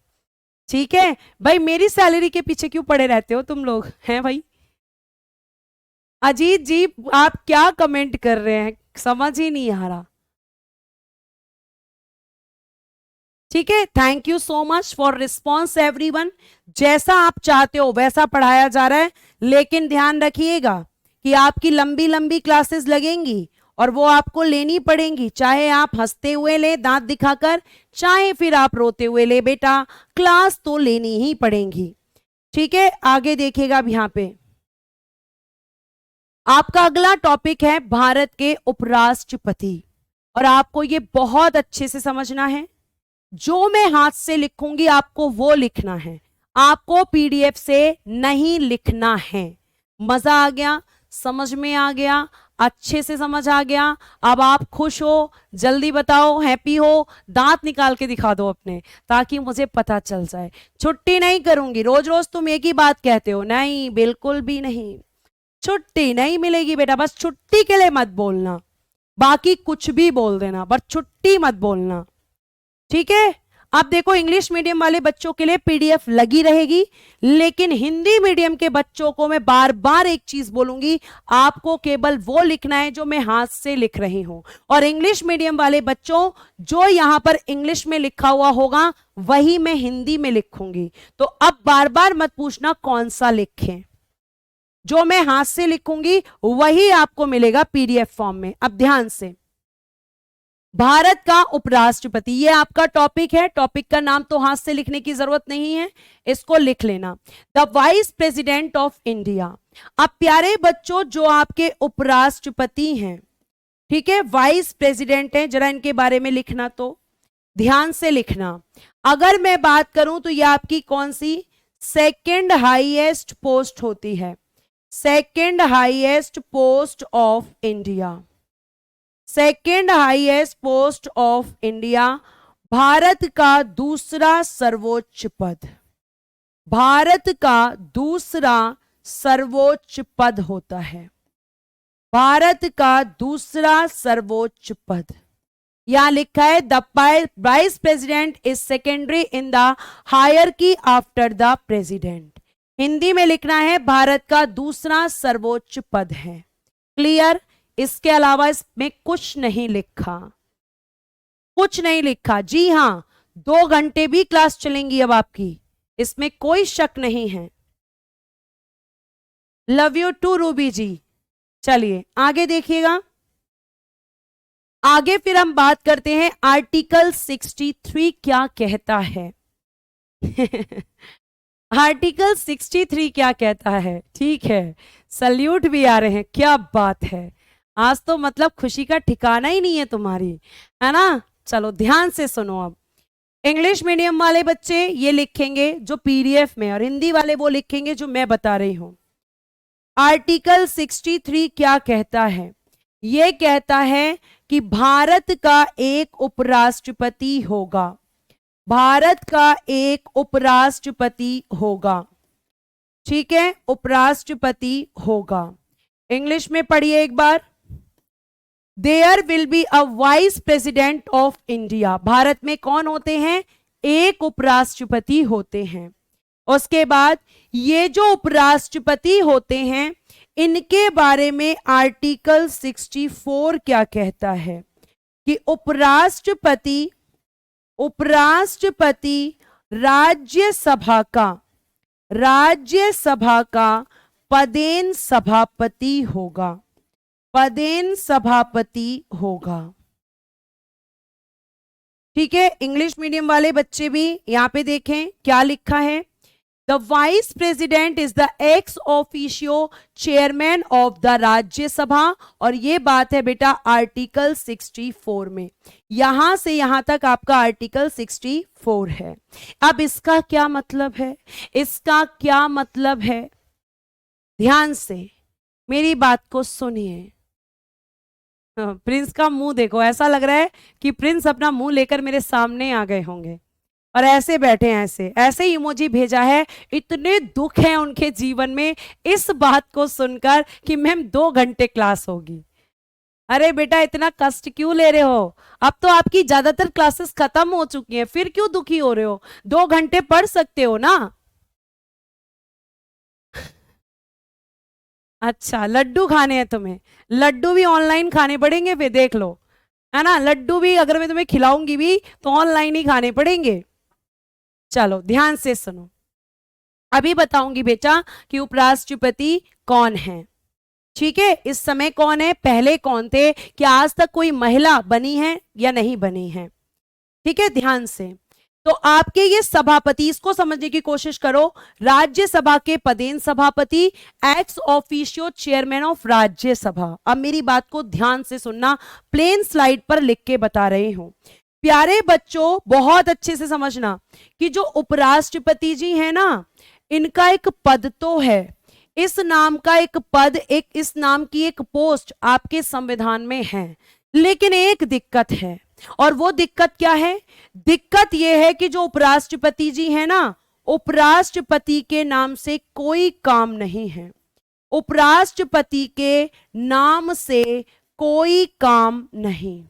[SPEAKER 1] ठीक है भाई, मेरी सैलरी के पीछे क्यों पड़े रहते हो तुम लोग, हैं भाई? अजीत जी, आप क्या कमेंट कर रहे हैं, समझ ही नहीं आ रहा। ठीक है, thank you so much for response everyone. जैसा आप चाहते हो वैसा पढ़ाया जा रहा है, लेकिन ध्यान रखिएगा कि आपकी लंबी लंबी क्लासेस लगेंगी और वो आपको लेनी पड़ेंगी, चाहे आप हंसते हुए ले दांत दिखाकर, चाहे फिर आप रोते हुए ले, बेटा क्लास तो लेनी ही पड़ेगी। ठीक है, आगे देखिएगा। अब यहां पे आपका अगला टॉपिक है भारत के उपराष्ट्रपति, और आपको ये बहुत अच्छे से समझना है। जो मैं हाथ से लिखूंगी आपको वो लिखना है, आपको पीडीएफ से नहीं लिखना है। मजा आ गया? समझ में आ गया? अच्छे से समझ आ गया? अब आप खुश हो? जल्दी बताओ, हैप्पी हो? दांत निकाल के दिखा दो अपने, ताकि मुझे पता चल जाए। छुट्टी नहीं करूंगी, रोज रोज तुम एक ही बात कहते हो। नहीं, बिल्कुल भी नहीं, छुट्टी नहीं मिलेगी बेटा। बस छुट्टी के लिए मत बोलना, बाकी कुछ भी बोल देना, बस छुट्टी मत बोलना। ठीक है, अब देखो, इंग्लिश मीडियम वाले बच्चों के लिए पीडीएफ लगी रहेगी, लेकिन हिंदी मीडियम के बच्चों को मैं बार बार एक चीज बोलूंगी, आपको केवल वो लिखना है जो मैं हाथ से लिख रही हूं। और इंग्लिश मीडियम वाले बच्चों, जो यहां पर इंग्लिश में लिखा हुआ होगा वही मैं हिंदी में लिखूंगी। तो अब बार बार मत पूछना कौन सा लिखें, जो मैं हाथ से लिखूंगी वही आपको मिलेगा पीडीएफ फॉर्म में। अब ध्यान से, भारत का उपराष्ट्रपति, ये आपका टॉपिक है। टॉपिक का नाम तो हाथ से लिखने की जरूरत नहीं है, इसको लिख लेना, the vice president of India. अब प्यारे बच्चों, जो आपके उपराष्ट्रपति हैं, ठीक है, वाइस प्रेसिडेंट हैं, जरा इनके बारे में लिखना, तो ध्यान से लिखना। अगर मैं बात करूं तो ये आपकी कौन सी सेकेंड हाईएस्ट पोस्ट होती है? Second highest post of India. Second highest post of India, Bharat का दूसरा सर्वोच्च पद। भारत का दूसरा सर्वोच्च पद होता है, भारत का दूसरा सर्वोच्च पद। यहां लिखा है the vice president is secondary in the hierarchy after the president. Hindi में लिखना है भारत का दूसरा सर्वोच्च पद है। क्लियर? इसके अलावा इसमें कुछ नहीं लिखा, कुछ नहीं लिखा। जी हां, 2 घंटे भी क्लास चलेंगी अब आपकी, इसमें कोई शक नहीं है। लव यू टू रूबी जी। चलिए आगे देखिएगा। आगे फिर हम बात करते हैं आर्टिकल 63 क्या कहता है। आर्टिकल 63 क्या कहता है, ठीक है, सल्यूट भी आ रहे हैं, क्या बात है। आज तो मतलब खुशी का ठिकाना ही नहीं है तुम्हारी, है ना। चलो ध्यान से सुनो। अब इंग्लिश मीडियम वाले बच्चे ये लिखेंगे जो पीडीएफ में, और हिंदी वाले वो लिखेंगे जो मैं बता रही हूं। आर्टिकल 63 क्या कहता है? यह कहता है कि भारत का एक उपराष्ट्रपति होगा। भारत का एक उपराष्ट्रपति होगा, ठीक है, उपराष्ट्रपति होगा। इंग्लिश में पढ़िए एक बार। There will be a vice president of India. Bharat में कौन होते हैं? एक उपराष्ट्रपति होते हैं। उसके बाद ये जो उपराष्ट्रपति होते हैं इनके बारे में आर्टिकल 64 क्या कहता है कि उपराष्ट्रपति राज्यसभा का पदेन सभापति होगा। पदेन सभापति होगा, ठीक है। इंग्लिश मीडियम वाले बच्चे भी यहां पे देखें क्या लिखा है। The vice president is the ex officio chairman of the Rajya Sabha. और ये बात है बेटा आर्टिकल 64 में। यहां से यहां तक आपका आर्टिकल 64 है। अब इसका क्या मतलब है? इसका क्या मतलब है, ध्यान से मेरी बात को सुनिए। प्रिंस का मुंह देखो, ऐसा लग रहा है कि प्रिंस अपना मुंह लेकर मेरे सामने आ गए होंगे और ऐसे बैठे हैं, ऐसे ऐसे इमोजी भेजा है। इतने दुख हैं उनके जीवन में इस बात को सुनकर कि मैम 2 घंटे क्लास होगी। अरे बेटा इतना कष्ट क्यों ले रहे हो? अब तो आपकी ज्यादातर क्लासेस खत्म हो चुकी हैं, फिर क्यों दुखी हो रहे हो? 2 घंटे पढ़ सकते हो ना। अच्छा लड्डू खाने हैं तुम्हें? लड्डू भी ऑनलाइन खाने पड़ेंगे, फिर देख लो, है ना। लड्डू भी अगर मैं तुम्हें खिलाऊंगी भी तो ऑनलाइन ही खाने पड़ेंगे। चलो ध्यान से सुनो, अभी बताऊंगी बेटा कि उपराष्ट्रपति कौन है, ठीक है। इस समय कौन है, पहले कौन थे, क्या आज तक कोई महिला बनी है या नहीं बनी है, ठीक है। ध्यान से तो आपके ये सभापति, इसको समझने की कोशिश करो। राज्यसभा के पदेन सभापति, ex officio chairman of Rajya Sabha. अब मेरी बात को ध्यान से सुनना, प्लेन स्लाइड पर लिख के बता रही हूं। प्यारे बच्चों बहुत अच्छे से समझना कि जो उपराष्ट्रपति जी हैं ना, इनका एक पद तो है, इस नाम का एक पद, एक इस नाम की एक पोस्ट आपके संविधान में है। लेकिन एक दिक्कत है, और वो दिक्कत क्या है? दिक्कत यह है कि जो उपराष्ट्रपति जी हैं ना, उपराष्ट्रपति के नाम से कोई काम नहीं है। उपराष्ट्रपति के नाम से कोई काम नहीं,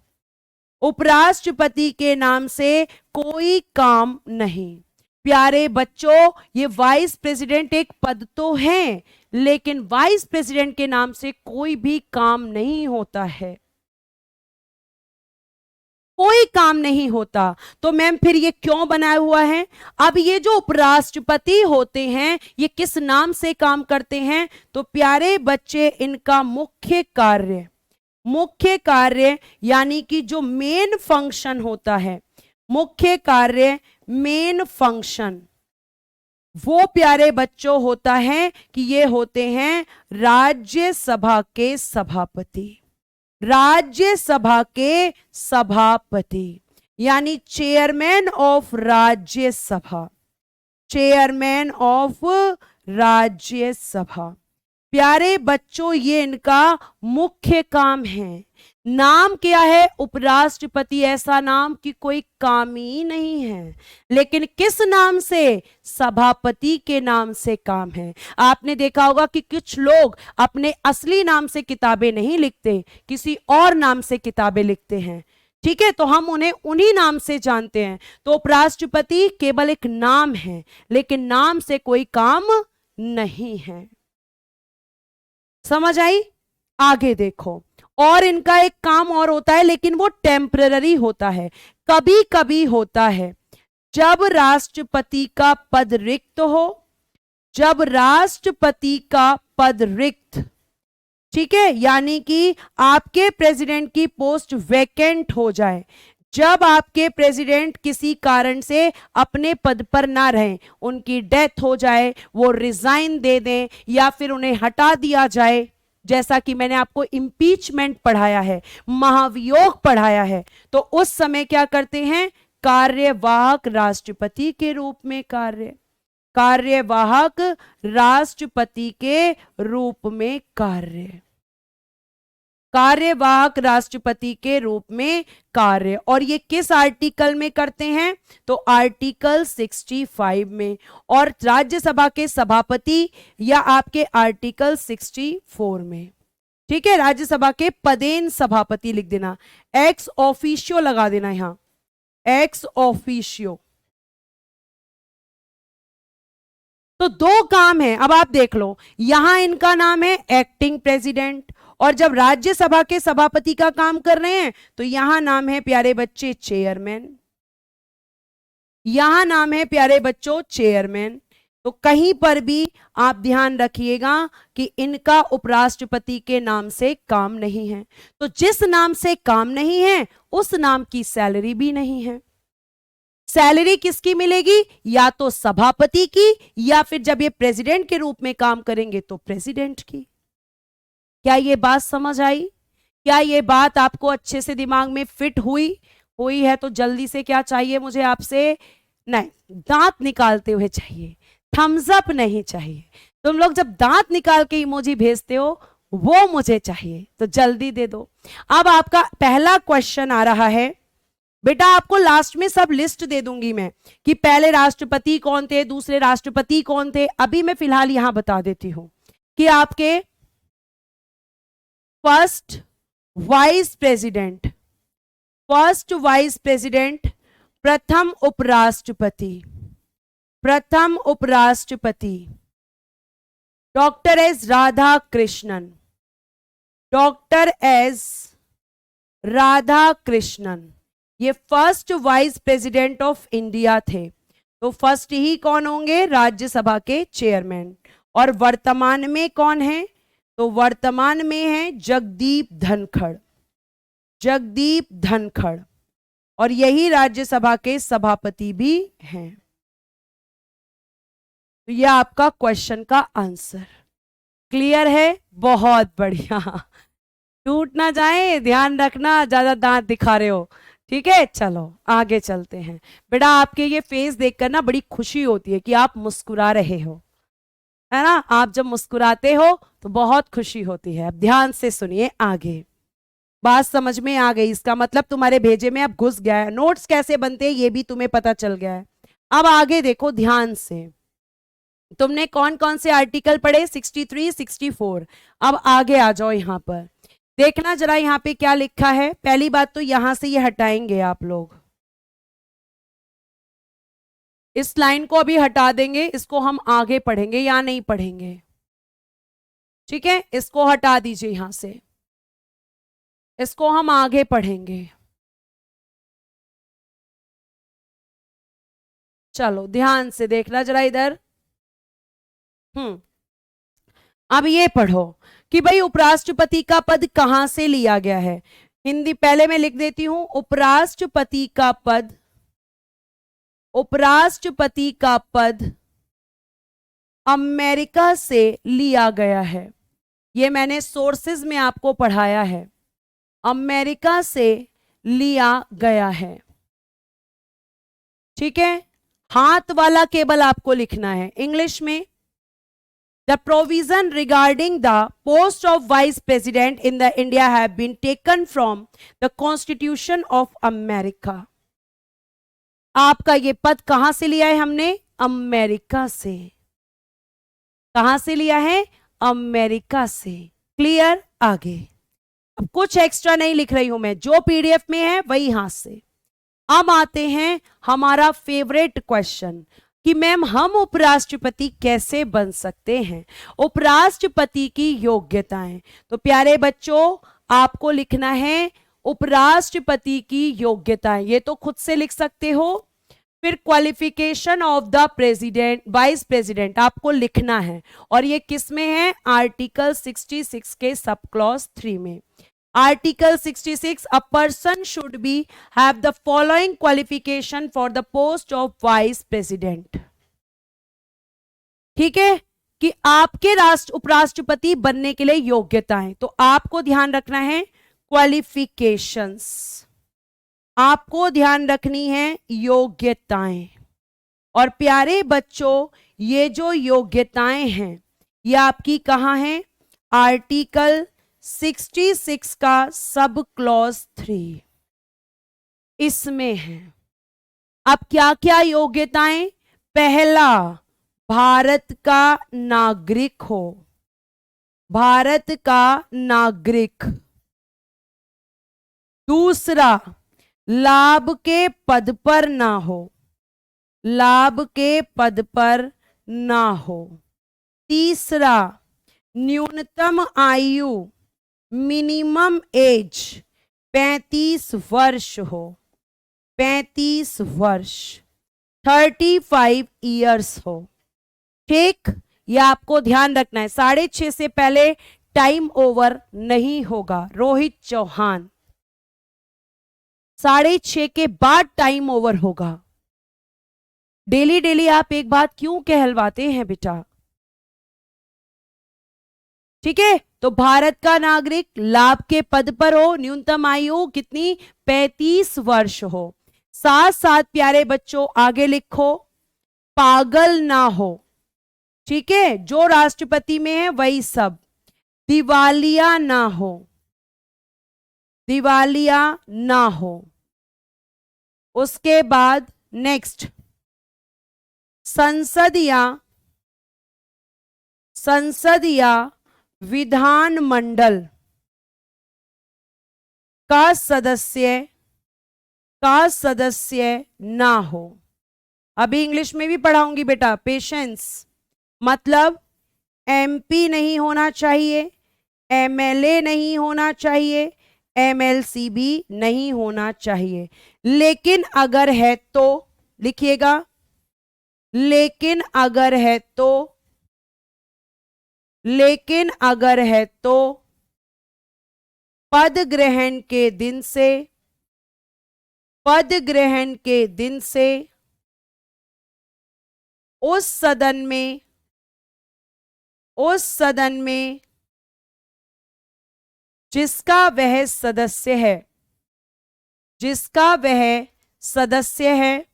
[SPEAKER 1] उपराष्ट्रपति के नाम से कोई काम नहीं। प्यारे बच्चों ये वाइस प्रेसिडेंट एक पद तो है, लेकिन वाइस प्रेसिडेंट के नाम से कोई भी काम नहीं होता है, कोई काम नहीं होता। तो मैम फिर ये क्यों बनाया हुआ है? अब ये जो उपराष्ट्रपति होते हैं ये किस नाम से काम करते हैं? तो प्यारे बच्चे इनका मुख्य कार्य यानी कि जो मेन फंक्शन होता है, मुख्य कार्य मेन फंक्शन, वो प्यारे बच्चों होता है कि ये होते हैं राज्यसभा के सभापति। राज्यसभा के सभापति यानी chairman of Rajya Sabha, chairman of Rajya Sabha. प्यारे बच्चों ये इनका मुख्य काम है। नाम क्या है? उपराष्ट्रपति। ऐसा नाम कि कोई काम ही नहीं है, लेकिन किस नाम से? सभापति के नाम से काम है। आपने देखा होगा कि कुछ लोग अपने असली नाम से किताबें नहीं लिखते, किसी और नाम से किताबें लिखते हैं, ठीक है, तो हम उन्हें उन्हीं नाम से जानते हैं। तो उपराष्ट्रपति केवल एक नाम है, लेकिन नाम से कोई काम नहीं है। समझ आई? आगे देखो, और इनका एक काम और होता है, लेकिन वो टेम्पररी होता है, कभी कभी होता है। जब राष्ट्रपति का पद रिक्त हो जब राष्ट्रपति का पद रिक्त, ठीक है, यानी कि आपके प्रेसिडेंट की पोस्ट वैकेंट हो जाए, जब आपके प्रेसिडेंट किसी कारण से अपने पद पर ना रहें, उनकी डेथ हो जाए, वो रिजाइन दे दें या फिर उन्हें हटा दिया जाए, जैसा कि मैंने आपको इंपीचमेंट पढ़ाया है, महाभियोग पढ़ाया है, तो उस समय क्या करते हैं, कार्यवाहक राष्ट्रपति के रूप में कार्यवाहक राष्ट्रपति के रूप में कार्यवाहक राष्ट्रपति के रूप में कार्य। और ये किस आर्टिकल में करते हैं, तो आर्टिकल 65 में, और राज्यसभा के सभापति या आपके आर्टिकल 64 में, ठीक है। राज्यसभा के पदेन सभापति लिख देना, एक्स ऑफिशियो लगा देना, यहां एक्स ऑफिशियो। तो दो काम है, अब आप देख लो, यहां इनका नाम है एक्टिंग प्रेसिडेंट, और जब राज्यसभा के सभापति का काम कर रहे हैं तो यहां नाम है प्यारे बच्चे चेयरमैन, यहां नाम है प्यारे बच्चों चेयरमैन। तो कहीं पर भी आप ध्यान रखिएगा कि इनका उपराष्ट्रपति के नाम से काम नहीं है, तो जिस नाम से काम नहीं है उस नाम की सैलरी भी नहीं है। सैलरी किसकी मिलेगी, या तो सभापति की, या फिर जब ये प्रेसिडेंट के रूप में काम करेंगे तो प्रेसिडेंट की। क्या ये बात समझ आई, क्या ये बात आपको अच्छे से दिमाग में फिट हुई है तो जल्दी से क्या चाहिए मुझे आपसे, नहीं, दांत निकालते हुए चाहिए, थम्स अप नहीं चाहिए। तुम लोग जब दांत निकाल के इमोजी भेजते हो वो मुझे चाहिए, तो जल्दी दे दो। अब आपका पहला क्वेश्चन आ रहा है बेटा, आपको लास्ट में सब लिस्ट दे दूंगी मैं कि पहले राष्ट्रपति कौन थे, दूसरे राष्ट्रपति कौन थे। अभी मैं फिलहाल यहां बता देती हूं कि आपके फर्स्ट वाइस प्रेसिडेंट, प्रथम उपराष्ट्रपति डॉक्टर एस राधा कृष्णन, ये first vice president of India थे। तो फर्स्ट ही कौन होंगे, राज्यसभा के चेयरमैन। और वर्तमान में कौन है, तो वर्तमान में है जगदीप धनखड़, और यही राज्यसभा के सभापति भी हैं। तो यह आपका क्वेश्चन का आंसर क्लियर है, बहुत बढ़िया, टूट ना जाए, ध्यान रखना, ज्यादा दांत दिखा रहे हो, ठीक है। चलो आगे चलते हैं। बेटा आपके ये फेस देखकर ना बड़ी खुशी होती है कि आप मुस्कुरा रहे हो, है ना, आप जब मुस्कुराते हो तो बहुत खुशी होती है। अब ध्यान से सुनिए, आगे बात समझ में आ गई, इसका मतलब तुम्हारे भेजे में अब घुस गया है, नोट्स कैसे बनते हैं ये भी तुम्हें पता चल गया है। अब आगे देखो ध्यान से, तुमने कौन कौन से आर्टिकल पढ़े, 63, 64। अब आगे आ जाओ, यहां पर देखना जरा, यहां पे क्या लिखा है। पहली बात तो यहां से ये हटाएंगे आप लोग, इस लाइन को अभी हटा देंगे, इसको हम आगे पढ़ेंगे या नहीं पढ़ेंगे, ठीक है, इसको हटा दीजिए यहां से, इसको हम आगे पढ़ेंगे। चलो ध्यान से देखना जरा इधर। अब ये पढ़ो कि भाई उपराष्ट्रपति का पद कहां से लिया गया है। हिंदी पहले मैं लिख देती हूं, उपराष्ट्रपति का पद अमेरिका से लिया गया है। ये मैंने सोर्सेज में आपको पढ़ाया है, अमेरिका से लिया गया है, ठीक है। हाथ वाला केवल आपको लिखना है इंग्लिश में। The provision regarding the post of vice president in the India have been taken from the Constitution of America. आपका ये पद कहां से लिया है हमने, अमेरिका से। कहां से लिया है, अमेरिका से। क्लियर, आगे। अब कुछ एक्स्ट्रा नहीं लिख रही हूं मैं, जो पीडीएफ में है वही हाथ से। अब आते हैं हमारा फेवरेट क्वेश्चन कि मैम हम उपराष्ट्रपति कैसे बन सकते हैं, उपराष्ट्रपति की योग्यताएं। तो प्यारे बच्चों आपको लिखना है उपराष्ट्रपति की योग्यताएं, ये तो खुद से लिख सकते हो। फिर qualification of the president vice president आपको लिखना है, और ये किस में है, आर्टिकल 66 के सब क्लॉज 3 में। Article 66, a person should be have the following qualification for the post of vice president. ठीक है, कि आपके उपराष्ट्रपति बनने के लिए योग्यताएं, तो आपको ध्यान रखना है क्वालिफिकेशंस, आपको ध्यान रखनी है योग्यताएं। और प्यारे बच्चों, ये जो योग्यताएं हैं ये आपकी कहां है, आर्टिकल 66 का सब क्लॉज 3 इसमें है। अब क्या क्या योग्यताएं, पहला, भारत का नागरिक हो, भारत का नागरिक। दूसरा, लाभ के पद पर ना हो, लाभ के पद पर ना हो। तीसरा, न्यूनतम आयु मिनिमम एज 35 वर्ष हो, 35 वर्ष, 35 ईयर्स हो। ठीक, यह आपको ध्यान रखना है। 6:30 से पहले टाइम ओवर नहीं होगा। रोहित चौहान, 6:30 के बाद टाइम ओवर होगा। डेली डेली आप एक बात क्यों कहलवाते हैं बेटा? ठीक है, तो भारत का नागरिक, लाभ के पद पर हो, न्यूनतम आयु कितनी, 35 वर्ष हो। साथ साथ प्यारे बच्चों आगे लिखो, पागल ना हो। ठीक है, जो राष्ट्रपति में है वही सब। दिवालिया ना हो, दिवालिया ना हो। उसके बाद नेक्स्ट, संसद या विधानमंडल का सदस्य ना हो। अभी इंग्लिश में भी पढ़ाऊंगी बेटा, पेशेंस। मतलब एमपी नहीं होना चाहिए, एमएलए नहीं होना चाहिए, एमएलसी भी नहीं होना चाहिए। लेकिन अगर है तो लिखिएगा, लेकिन अगर है तो, लेकिन अगर है तो पद ग्रहण के दिन से, पद ग्रहण के दिन से उस सदन में जिसका वह सदस्य है, जिसका वह सदस्य है,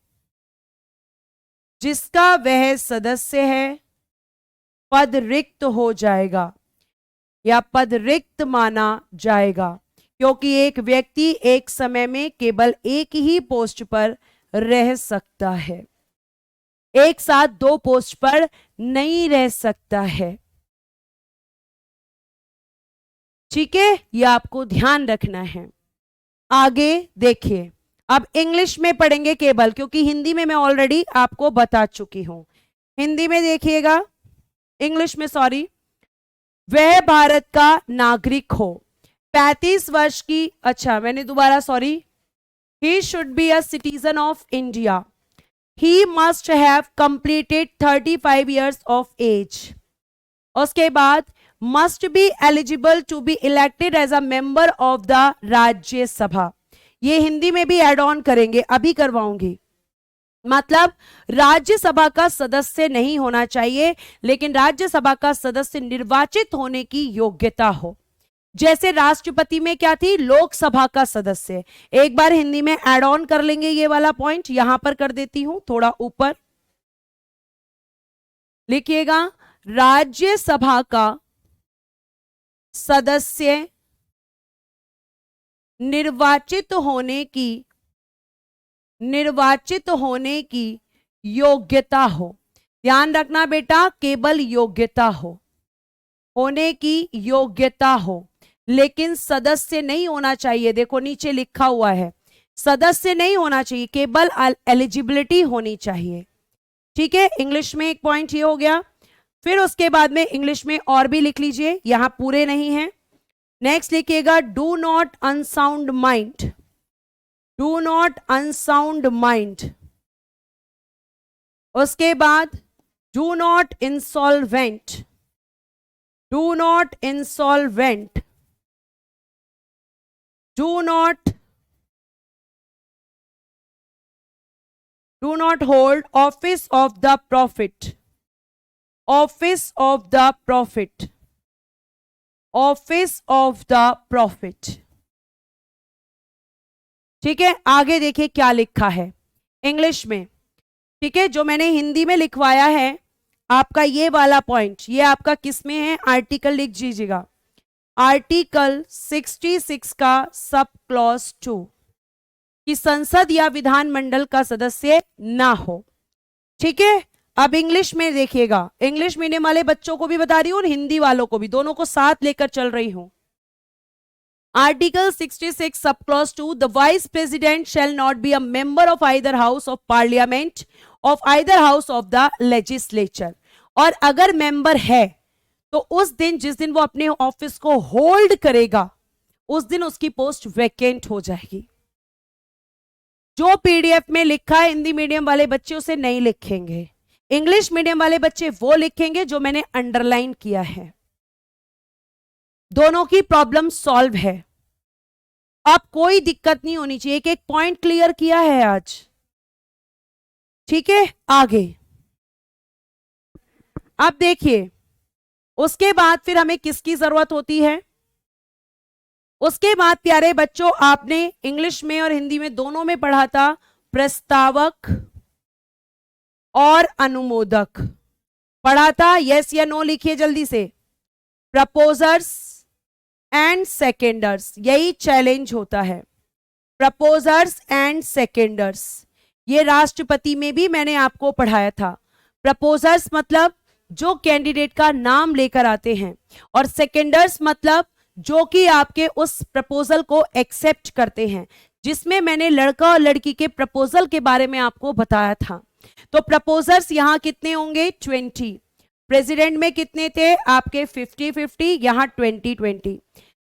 [SPEAKER 1] जिसका वह सदस्य है, पद रिक्त हो जाएगा या पद रिक्त माना जाएगा। क्योंकि एक व्यक्ति एक समय में केवल एक ही पोस्ट पर रह सकता है, एक साथ 2 पोस्ट पर नहीं रह सकता है। ठीक है, यह आपको ध्यान रखना है। आगे देखिए, अब इंग्लिश में पढ़ेंगे केवल, क्योंकि हिंदी में मैं ऑलरेडी आपको बता चुकी हूं। हिंदी में देखिएगा, इंग्लिश में सॉरी, वह भारत का नागरिक हो, 35 वर्ष की, अच्छा मैंने दोबारा sorry, he should be a citizen of India, he must have completed 35 years of age. उसके बाद must be eligible to be elected as a member of the Rajya Sabha. ये हिंदी में भी एड ऑन करेंगे, अभी करवाऊंगी। मतलब राज्यसभा का सदस्य नहीं होना चाहिए, लेकिन राज्यसभा का सदस्य निर्वाचित होने की योग्यता हो। जैसे राष्ट्रपति में क्या थी, लोकसभा का सदस्य। एक बार हिंदी में ऐड ऑन कर लेंगे, ये वाला पॉइंट यहां पर कर देती हूं, थोड़ा ऊपर लिखिएगा, राज्यसभा का सदस्य निर्वाचित होने की योग्यता हो। ध्यान रखना बेटा, केवल योग्यता हो, होने की योग्यता हो, लेकिन सदस्य नहीं होना चाहिए। देखो नीचे लिखा हुआ है, सदस्य नहीं होना चाहिए, केवल एलिजिबिलिटी होनी चाहिए। ठीक है, इंग्लिश में एक पॉइंट ये हो गया। फिर उसके बाद में इंग्लिश में और भी लिख लीजिए, यहां पूरे नहीं है। नेक्स्ट लिखिएगा, do not unsound mind, do not unsound mind उसके बाद do not insolvent, do not insolvent, do not hold office of the profit, office of the profit, office of the profit. ठीक है, आगे देखिए क्या लिखा है इंग्लिश में। ठीक है, जो मैंने हिंदी में लिखवाया है आपका ये वाला पॉइंट, ये आपका किस में है, आर्टिकल लिख दीजिएगा, आर्टिकल 66 का सब क्लॉज 2 कि संसद या विधानमंडल का सदस्य ना हो। ठीक है, अब इंग्लिश में देखिएगा, इंग्लिश मीडियम वाले बच्चों को भी बता रही हूं और हिंदी वालों को भी, दोनों को साथ लेकर चल रही हूं। Article 66 subclause 2, the vice president shall not be a member of either house of parliament of either house of the legislature। और अगर मेंबर है तो उस दिन, जिस दिन वो अपने ऑफिस को होल्ड करेगा, उस दिन उसकी पोस्ट वैकेंट हो जाएगी। जो पीडीएफ में लिखा है हिंदी मीडियम वाले बच्चे उसे नहीं लिखेंगे, इंग्लिश मीडियम वाले बच्चे वो लिखेंगे जो मैंने अंडरलाइन किया है। दोनों की प्रॉब्लम सॉल्व है, अब कोई दिक्कत नहीं होनी चाहिए। एक एक पॉइंट क्लियर किया है आज। ठीक है, आगे अब देखिए, उसके बाद फिर हमें किसकी जरूरत होती है। उसके बाद प्यारे बच्चों, आपने इंग्लिश में और हिंदी में दोनों में पढ़ा था प्रस्तावक और अनुमोदक, पढ़ा था। यस या नो लिखिए जल्दी से। प्रपोजर्स एंड सेकेंडर्स, यही चैलेंज होता है, प्रपोजर्स एंड सेकेंडर्स। ये राष्ट्रपति में भी मैंने आपको पढ़ाया था। प्रपोजर्स मतलब जो कैंडिडेट का नाम लेकर आते हैं, और सेकेंडर्स मतलब जो कि आपके उस प्रपोजल को एक्सेप्ट करते हैं, जिसमें मैंने लड़का और लड़की के प्रपोजल के बारे में आपको बताया था। तो प्रपोजर्स यहां कितने होंगे, 20। प्रेसिडेंट में कितने थे आपके, 50-50, यहां 20-20।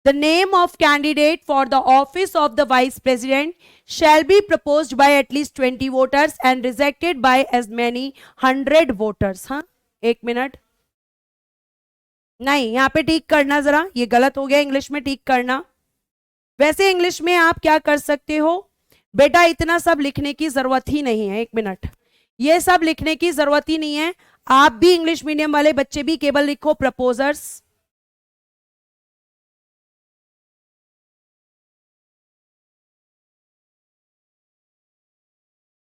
[SPEAKER 1] The name of candidate for the office of the vice president shall be proposed by at least 20 voters and rejected by as many 100 voters। हाँ, एक मिनट, नहीं यहां पे ठीक करना जरा, ये गलत हो गया, इंग्लिश में ठीक करना। वैसे इंग्लिश में आप क्या कर सकते हो बेटा, इतना सब लिखने की जरूरत ही नहीं है। एक मिनट, ये सब लिखने की जरूरत ही नहीं है। आप भी इंग्लिश मीडियम वाले बच्चे भी केवल लिखो प्रपोजर्स,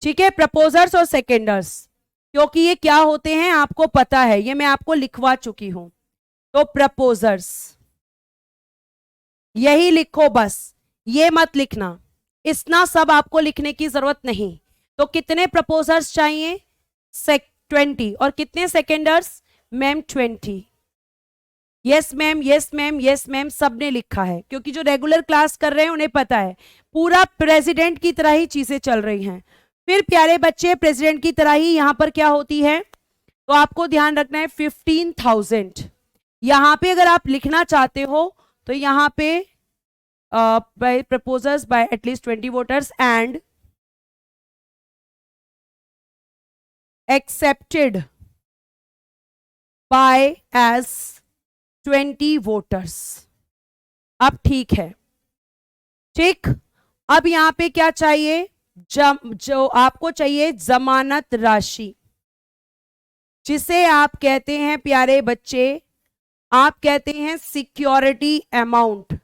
[SPEAKER 1] ठीक है, प्रपोजर्स और सेकेंडर्स, क्योंकि ये क्या होते हैं आपको पता है, ये मैं आपको लिखवा चुकी हूं। तो प्रपोजर्स यही लिखो बस, ये मत लिखना, इतना सब आपको लिखने की जरूरत नहीं। तो कितने प्रपोजर्स चाहिए, 20, और कितने seconds ma'am, 20। Yes ma'am, yes ma'am, yes ma'am, सबने लिखा है, क्योंकि जो रेगुलर क्लास कर रहे हैं उन्हें पता है पूरा प्रेसिडेंट की तरह ही चीजें चल रही हैं। फिर प्यारे बच्चे, प्रेसिडेंट की तरह ही यहां पर क्या होती है, तो आपको ध्यान रखना है 15,000। यहां पे अगर आप लिखना चाहते हो तो यहां पे by proposals by at least 20 voters and accepted by as 20 voters। अब ठीक है, ठीक। अब यहां पे क्या चाहिए, जो आपको चाहिए जमानत राशि, जिसे आप कहते हैं प्यारे बच्चे, आप कहते हैं सिक्योरिटी अमाउंट।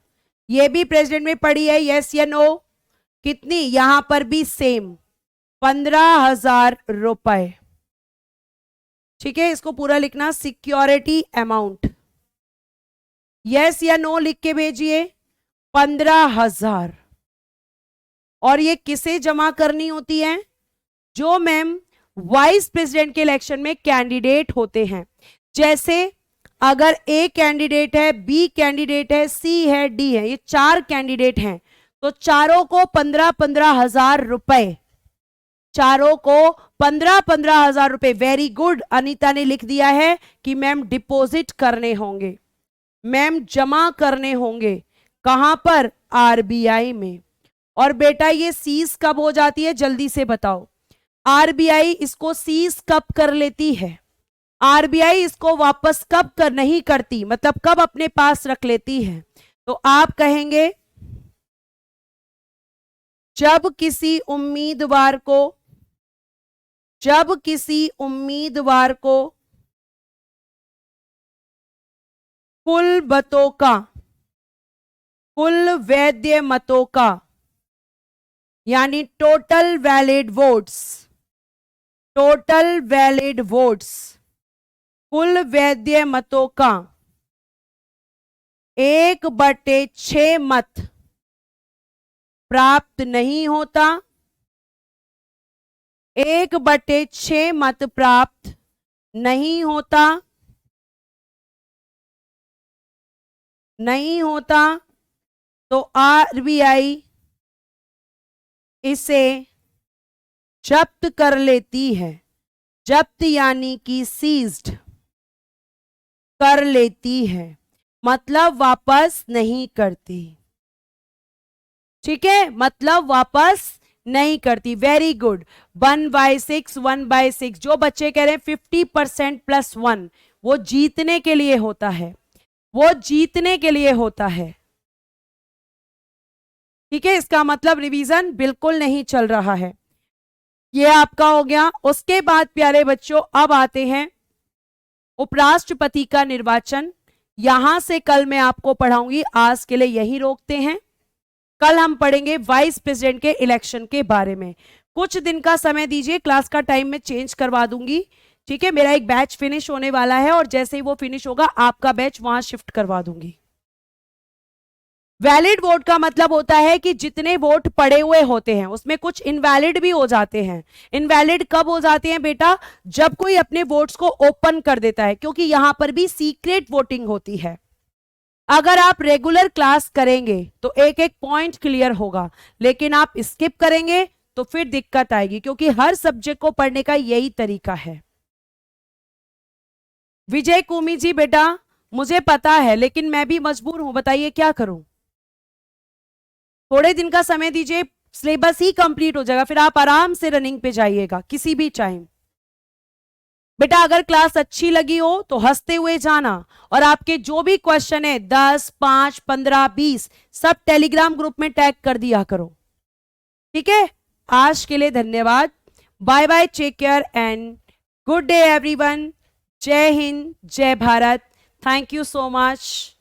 [SPEAKER 1] ये भी प्रेसिडेंट में पड़ी है, यस या नो, कितनी, यहां पर भी सेम 15,000 रुपए। ठीक है, इसको पूरा लिखना, सिक्योरिटी अमाउंट, यस या नो लिख के भेजिए, 15,000। और ये किसे जमा करनी होती है, जो मैम वाइस प्रेसिडेंट के इलेक्शन में कैंडिडेट होते हैं। जैसे अगर ए कैंडिडेट है, बी कैंडिडेट है, सी है, डी है, ये 4 कैंडिडेट हैं, तो चारों को 15,000 रुपए, चारों को 15,000 रुपए। वेरी गुड, अनीता ने लिख दिया है कि मैम डिपॉजिट करने होंगे, मैम जमा करने होंगे, कहां पर, आरबीआई में। और बेटा ये सीज कब हो जाती है, जल्दी से बताओ, आरबीआई इसको सीज कब कर लेती है, आरबीआई इसको वापस कब कर नहीं करती, मतलब कब अपने पास रख लेती है? तो आप कहेंगे जब किसी उम्मीदवार को, जब किसी उम्मीदवार को कुल मतों का, कुल वैध मतों का, यानी total valid votes, total valid votes, कुल वैध मतों का 1/6 मत प्राप्त नहीं होता, 1/6 मत प्राप्त नहीं होता, नहीं होता, तो आरबीआई इसे जब्त कर लेती है, जब्त यानी कि सीज्ड कर लेती है, मतलब वापस नहीं करती। ठीक है, मतलब वापस नहीं करती। Very good. 1/6, 1/6, जो बच्चे कह रहे हैं 50% + 1, वो जीतने के लिए होता है, वो जीतने के लिए होता है। ठीक है, इसका मतलब रिवीजन बिल्कुल नहीं चल रहा है। ये आपका हो गया। उसके बाद प्यारे बच्चों अब आते हैं उपराष्ट्रपति का निर्वाचन। यहां से कल मैं आपको पढ़ाऊंगी, आज के लिए यही रोकते हैं। कल हम पढ़ेंगे वाइस प्रेसिडेंट के इलेक्शन के बारे में। कुछ दिन का समय दीजिए, क्लास का टाइम मैं चेंज करवा दूंगी। ठीक है, मेरा एक बैच फिनिश होने वाला है और जैसे ही वो फिनिश होगा आपका बैच वहां शिफ्ट करवा दूंगी। वैलिड वोट का मतलब होता है कि जितने वोट पड़े हुए होते हैं उसमें कुछ इनवैलिड भी हो जाते हैं। इनवैलिड कब हो जाते हैं बेटा? जब कोई अपने वोट्स को ओपन कर देता है, क्योंकि यहां पर भी सीक्रेट वोटिंग होती है। अगर आप रेगुलर क्लास करेंगे तो एक एक पॉइंट क्लियर होगा, लेकिन आप स्किप करेंगे तो फिर दिक्कत आएगी, क्योंकि हर सब्जेक्ट को पढ़ने का यही तरीका है। विजय कुमी जी बेटा, मुझे पता है लेकिन मैं भी मजबूर हूं, बताइए क्या करूं? थोड़े दिन का समय दीजिए, सिलेबस ही कंप्लीट हो जाएगा, फिर आप आराम से रनिंग पे जाइएगा किसी भी टाइम। बेटा अगर क्लास अच्छी लगी हो तो हंसते हुए जाना, और आपके जो भी क्वेश्चन है 10, 5, 15, 20 सब टेलीग्राम ग्रुप में टैग कर दिया करो। ठीक है, आज के लिए धन्यवाद। Bye bye, take care and good day everyone. जय हिंद, जय Bharat. Thank you so much.